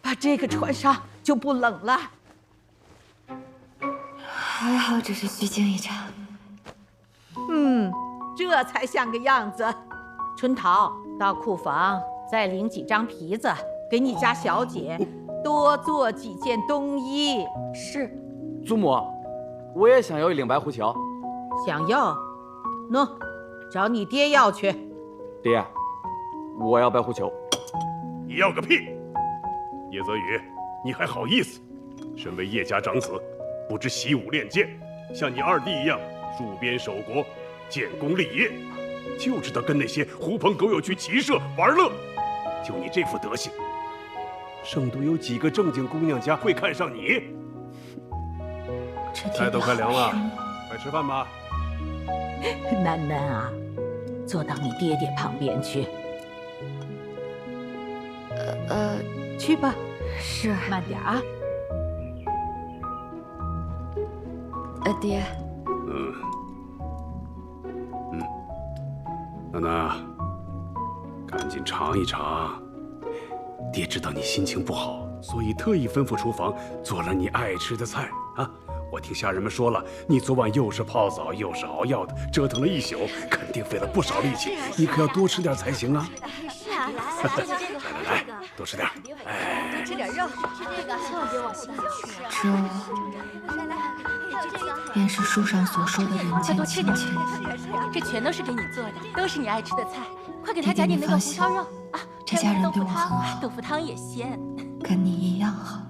把这个穿上就不冷了。还好只是虚惊一场。这才像个样子。春桃，到库房再领几张皮子，给你家小姐多做几件冬衣。是。祖母，我也想要一领白狐裘。想要？喏，找你爹要去。爹，我要白狐裘。你要个屁！叶泽宇，你还好意思？身为叶家长子，不知习武练剑，像你二弟一样戍边守国，建功立业，就知道跟那些狐朋狗友去骑射玩乐。就你这副德行，圣都有几个正经姑娘家会看上你？菜都快凉了，快吃饭吧。楠楠啊，坐到你爹爹旁边去。去吧。是。慢点啊。爹。楠楠，赶紧尝一尝。爹知道你心情不好，所以特意吩咐厨房做了你爱吃的菜啊。我听下人们说了，你昨晚又是泡澡又是熬药的，折腾了一宿，肯定费了不少力气。你可要多吃点才行啊！来，多吃点。哎，多吃点肉，吃这个千万别往心里去。这便是书上所说的人间亲情。这全都是给你做的，都是你爱吃的菜。快给他夹点那个红烧肉啊！这家人对我很好，豆腐汤也鲜，跟你一样好。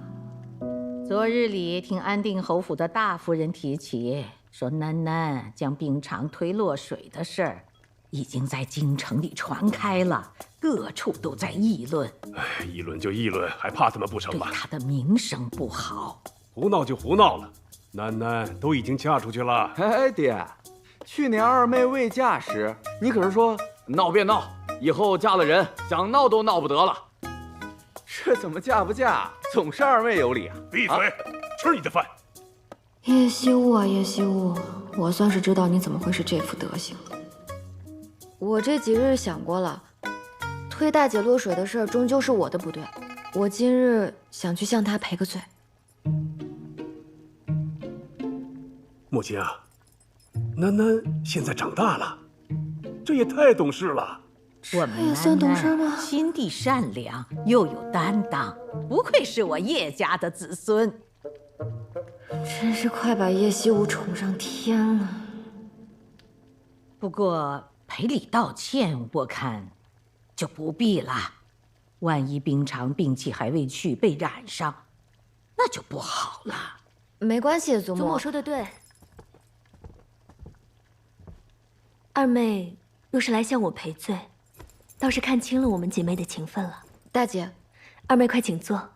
昨日里听安定侯府的大夫人提起，说楠楠将病场推落水的事儿，已经在京城里传开了，各处都在议论。哎，议论就议论，还怕他们不成吗？对他的名声不好。胡闹就胡闹了，楠楠都已经嫁出去了。哎，爹，去年二妹未嫁时，你可是说闹便闹，以后嫁了人想闹都闹不得了。这怎么嫁不嫁，总是二妹有理啊！闭嘴，吃你的饭。叶惜雾啊，叶惜雾，我算是知道你怎么会是这副德行。我这几日想过了，推大姐落水的事儿终究是我的不对，我今日想去向她赔个罪。墨迹啊，楠楠现在长大了，这也太懂事了。我们也算懂事吗？心地善良，又有担当，不愧是我叶家的子孙。真是快把叶惜雾宠上天了。不过赔礼道歉，我看就不必了。万一冰长病气还未去，被染上，那就不好了。没关系，祖母。祖母说的对。二妹若是来向我赔罪，倒是看清了我们姐妹的情分了。大姐，二妹快请坐。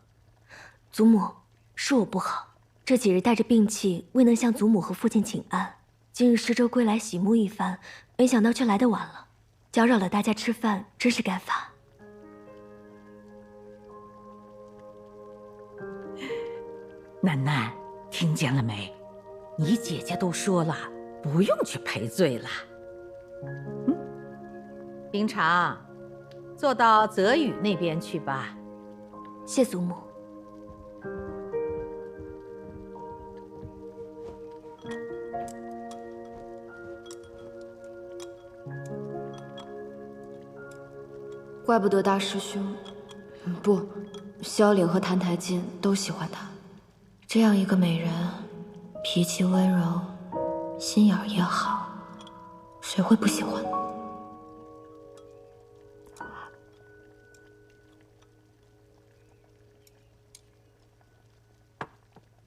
祖母，是我不好，这几日带着病气，未能向祖母和父亲请安。今日施粥归来洗沐一番，没想到却来得晚了，搅扰了大家吃饭，真是该罚。楠楠，听见了没？你姐姐都说了，不用去赔罪了。冰长，坐到泽宇那边去吧。谢祖母。怪不得大师兄，不，萧岭和谭台烬都喜欢她。这样一个美人，脾气温柔，心眼也好，谁会不喜欢？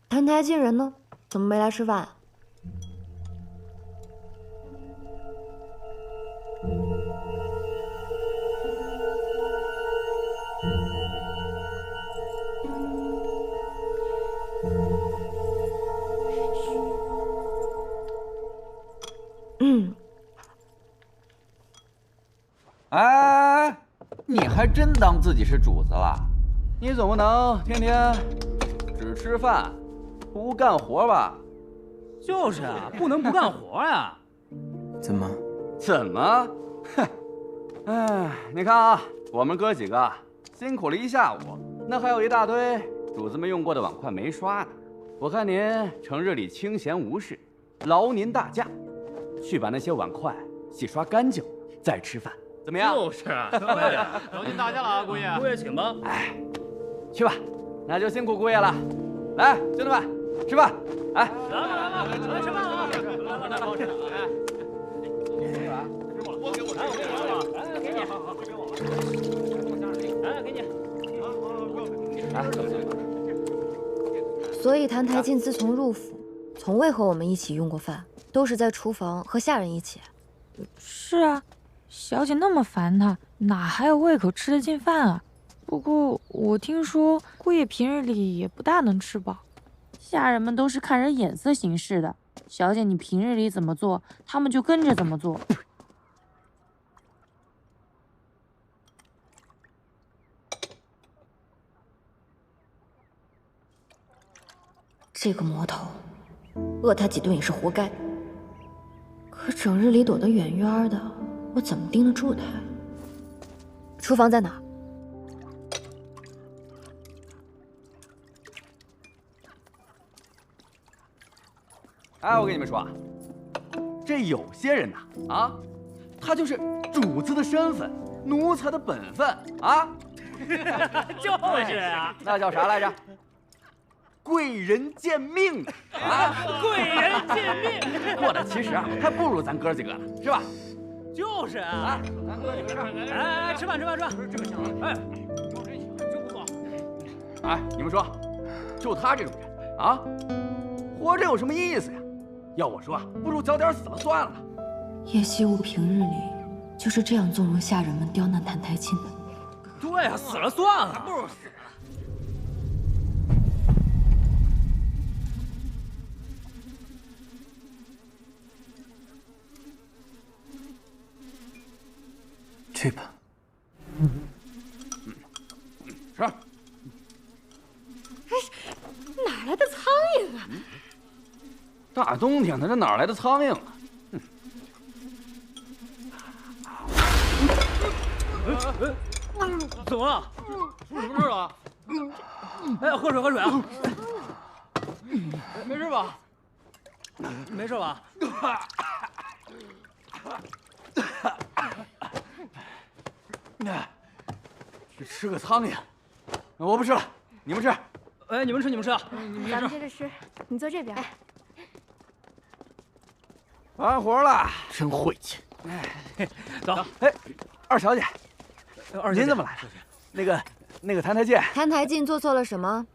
谭台烬人呢？怎么没来吃饭？哎，你还真当自己是主子了？你总不能天天只吃饭不干活吧？就是啊，不能不干活呀。怎么？哼！哎，你看啊，我们哥几个辛苦了一下午，那还有一大堆主子们用过的碗筷没刷呢。我看您成日里清闲无事，劳您大驾，去把那些碗筷洗刷干净，再吃饭。怎么样？就是啊，劳您大驾了啊，姑爷。姑爷请吧。哎，去吧，那就辛苦姑爷了。来，兄弟们，吃饭！哎，来吃饭啊！来，好吃。哎，我给我，给你，好，给我，哎，给你。所以谭台烬自从入府，从未和我们一起用过饭，都是在厨房和下人一起。是啊。小姐那么烦他，哪还有胃口吃得进饭啊？不过我听说姑爷平日里也不大能吃饱，下人们都是看人眼色行事的。小姐你平日里怎么做，他们就跟着怎么做。这个魔头，饿他几顿也是活该。可整日里躲得远远的。我怎么盯得住他？厨房在哪儿？哎，我跟你们说啊，这有些人呐，他就是主子的身份，奴才的本分啊。就是啊，那叫啥来着？贵人见命啊！贵人见命，过得其实啊，还不如咱哥几个呢，是吧？就是啊，咱哥几个哎，吃饭。这个香哎，真不错。哎，你们说，就他这种人啊，活着有什么意思呀？要我说啊，不如早点死了算了。叶惜雾平日里就是这样纵容下人们刁难谭台烬的。对啊，死了算了，不如死了。去吧。是。病啊！大冬天的，这哪来的苍蝇啊？怎么了？出什么事了？哎，喝水，喝水啊！没事吧？没事吧？只吃个苍蝇，我不吃了，你们吃。哎，你们吃，你们吃啊！咱们接着吃，你坐这边。完活了，真晦气。走。哎，二小姐，您怎么来了？那个澹台烬，澹台烬做错了什么，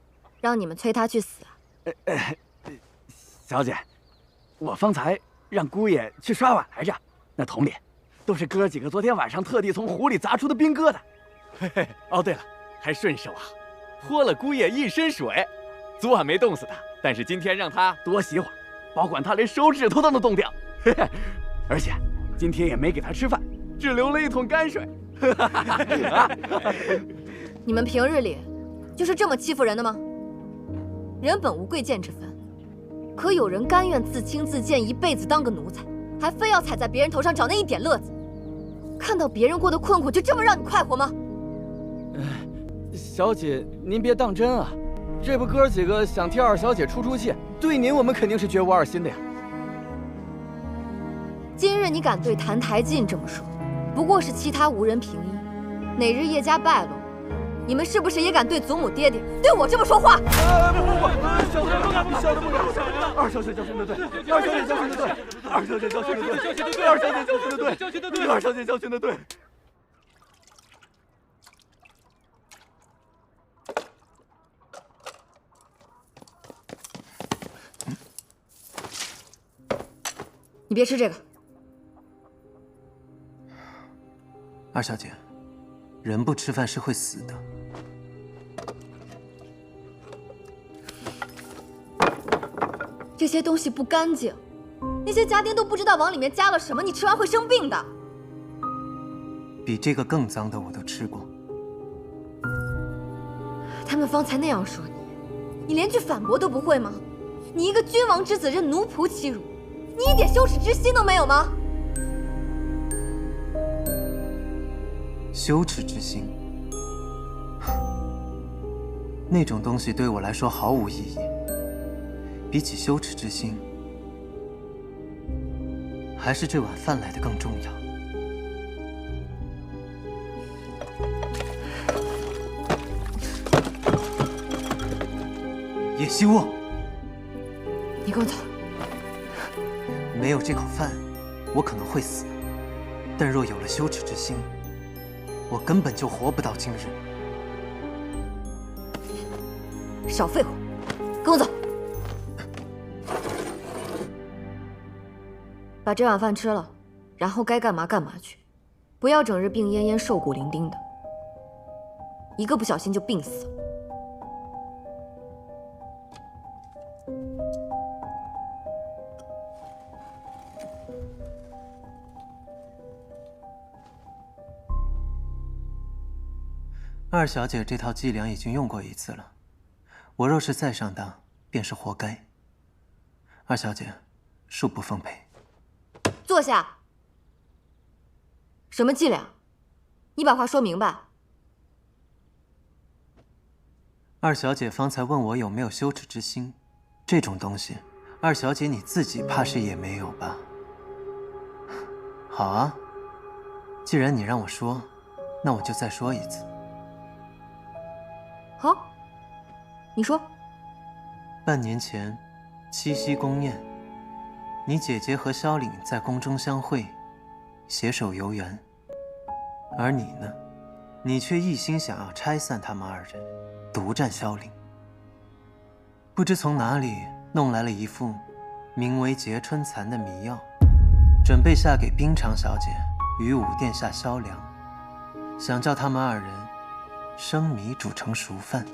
让你们催他去死啊？小姐，我方才让姑爷去刷碗来着，那桶里都是哥几个昨天晚上特地从湖里砸出的冰疙瘩。嘿嘿，哦对了，还顺手泼了姑爷一身水。昨晚没冻死他，但是今天让他多洗会儿，保管他连手指头都能冻掉。嘿嘿，而且今天也没给他吃饭，只留了一桶泔水。你们平日里就是这么欺负人的吗？人本无贵贱之分，可有人甘愿自轻自贱，一辈子当个奴才，还非要踩在别人头上找那一点乐子。看到别人过得困苦，就这么让你快活吗？小姐，您别当真啊，这不哥几个想替二小姐出气，对您我们肯定是绝无二心的呀。今日你敢对澹台烬这么说，不过是其他无人凭依。哪日叶家败落，你们是不是也敢对祖母爹爹对我这么说话？不，小的不敢。二小姐教训的对，二小姐教训的对，二小姐教训的对，二小姐教训的对，二小姐教训的对。你别吃这个。二小姐，人不吃饭是会死的。这些东西不干净，那些家丁都不知道往里面加了什么，你吃完会生病的。比这个更脏的我都吃过。他们方才那样说你，你连句反驳都不会吗？你一个君王之子任奴仆欺辱，你一点羞耻之心都没有吗？羞耻之心，那种东西对我来说毫无意义。比起羞耻之心，还是这碗饭来的更重要。叶希雾，你跟我走。没有这口饭，我可能会死；但若有了羞耻之心，我根本就活不到今日。少废话，跟我走。把这碗饭吃了，然后该干嘛干嘛去，不要整日病恹恹、瘦骨伶仃的，一个不小心就病死了。二小姐这套伎俩已经用过一次了，我若是再上当，便是活该。二小姐，恕不奉陪。坐下。什么伎俩？你把话说明白。二小姐方才问我有没有羞耻之心，这种东西，二小姐你自己怕是也没有吧？好啊，既然你让我说，那我就再说一次。好，你说。半年前，七夕宫宴，你姐姐和萧凛在宫中相会，携手游园。而你呢，你却一心想要拆散他们二人，独占萧凛。不知从哪里弄来了一副名为节春蚕的迷药，准备下给冰长小姐与武殿下萧良，想叫他们二人生米煮成熟饭。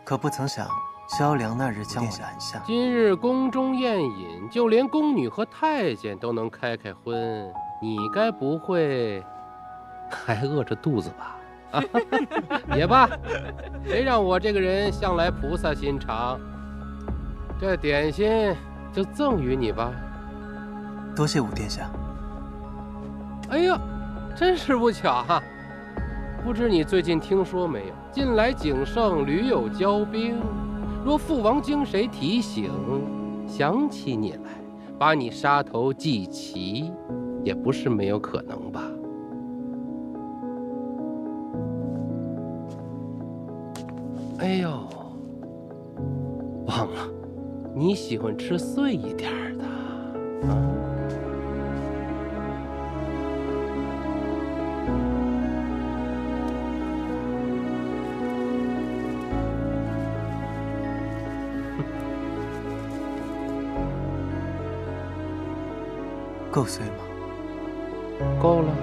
可不曾想，萧良那日将我拦下。今日宫中宴饮，就连宫女和太监都能开荤，你该不会还饿着肚子吧？啊，也罢，谁让我这个人向来菩萨心肠。这点心就赠予你吧。多谢武殿下。哎呀，真是不巧哈！不知你最近听说没有？近来景圣屡有骄兵，若父王经谁提醒，想起你来，把你杀头祭旗，也不是没有可能吧？哎呦，忘了，你喜欢吃碎一点的啊。够碎吗？够了。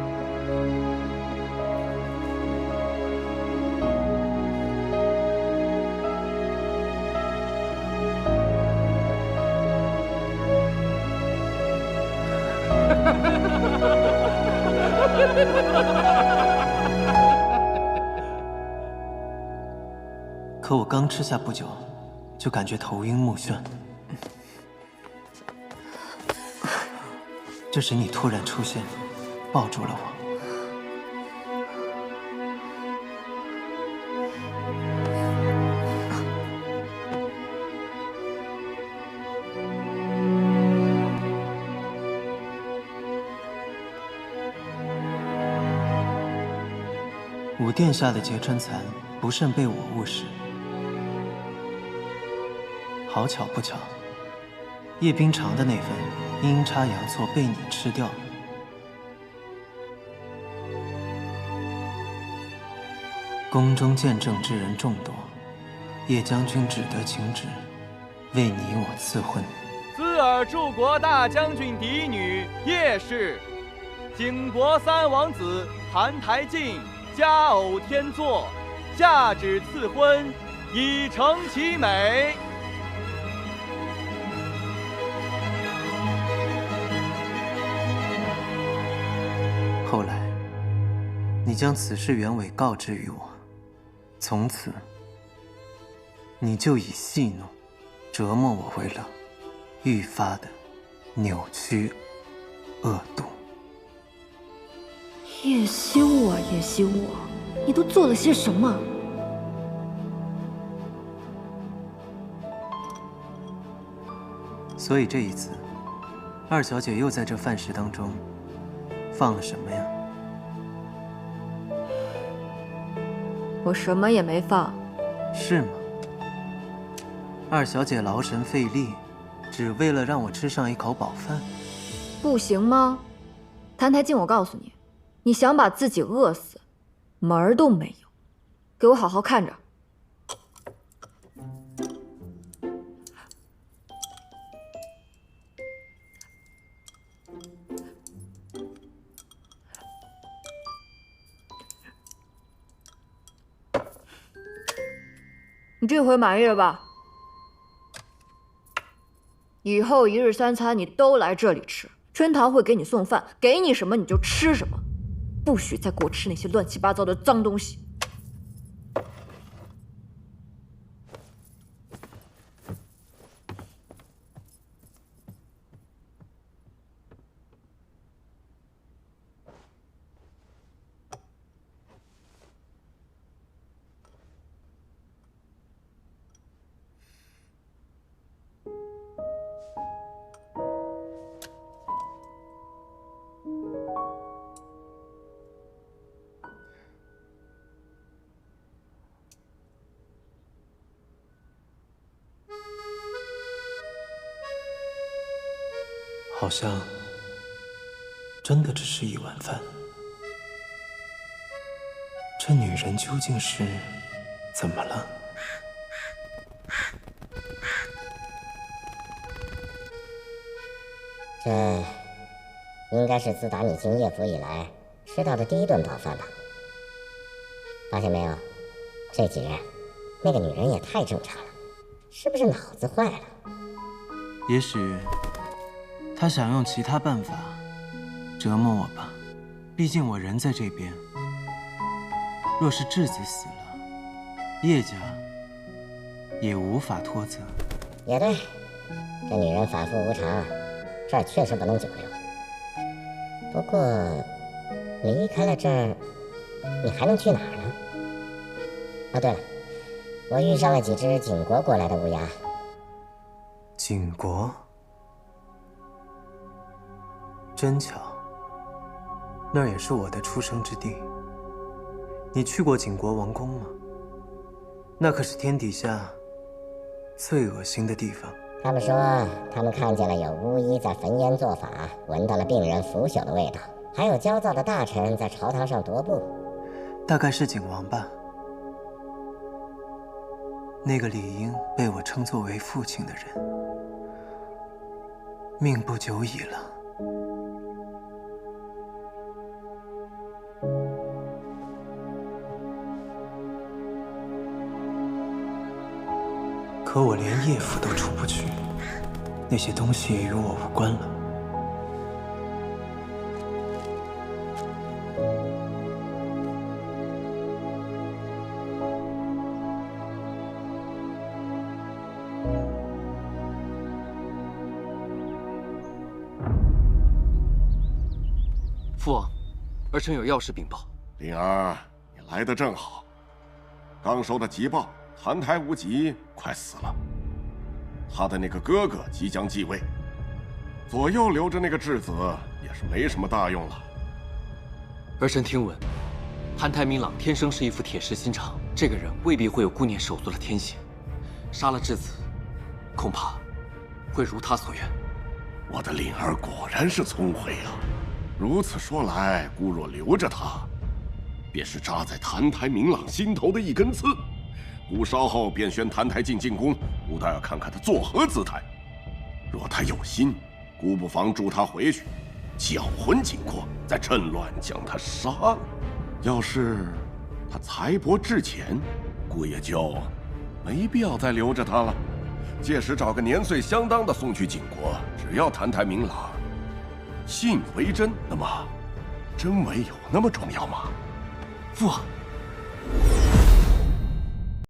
可我刚吃下不久，就感觉头晕目眩。这时你突然出现，抱住了我。武殿下的劫川残不慎被我误食，好巧不巧，叶冰长的那份阴差阳错被你吃掉了。宫中见证之人众多，叶将军只得请旨，为你我赐婚。兹尔柱国大将军嫡女叶氏，景国三王子澹台烬佳偶天作，下旨赐婚，以成其美。后来，你将此事原委告知于我，从此，你就以戏弄、折磨我为乐，愈发的扭曲、恶毒。叶修啊，叶修啊，你都做了些什么？所以这一次，二小姐又在这饭食当中放了什么呀？我什么也没放。是吗？二小姐劳神费力，只为了让我吃上一口饱饭，不行吗？澹台烬，我告诉你，你想把自己饿死，门儿都没有。给我好好看着。你这回满意了吧？以后一日三餐你都来这里吃，春桃会给你送饭，给你什么你就吃什么，不许再给我吃那些乱七八糟的脏东西。好像真的只是一碗饭。这女人究竟是怎么了？这应该是自打你进叶府以来吃到的第一顿饱饭吧？发现没有，这几日那个女人也太正常了，是不是脑子坏了？也许她想用其他办法折磨我吧，毕竟我人在这边。若是质子死了，叶家也无法脱责。也对，这女人反复无常，这儿确实不能久留。不过，离开了这儿，你还能去哪儿呢？哦，对了，我遇上了几只景国过来的乌鸦。景国？真巧，那儿也是我的出生之地。你去过景国王宫吗？那可是天底下最恶心的地方。他们说，他们看见了有巫医在焚烟做法，闻到了病人腐朽的味道，还有焦躁的大臣在朝堂上踱步。大概是景王吧。那个理应被我称作为父亲的人，命不久矣了。可我连叶府都出不去，那些东西也与我无关了。父王，儿臣有要事禀报。灵儿，你来得正好。刚收到急报，澹台无极快死了，他的那个哥哥即将继位，左右留着那个质子也是没什么大用了。儿臣听闻，澹台明朗天生是一副铁石心肠，这个人未必会有顾念手足的天性。杀了质子，恐怕会如他所愿。我的灵儿果然是聪慧啊！如此说来，姑若留着他，便是扎在澹台明朗心头的一根刺。姑稍后便宣澹台烬进宫，姑倒要看看他作何姿态。若他有心，姑不妨助他回去，搅浑景国，再趁乱将他杀了。要是他才薄志浅，姑也就没必要再留着他了。届时找个年岁相当的送去景国，只要澹台明朗信为真，那么真伪有那么重要吗？父王。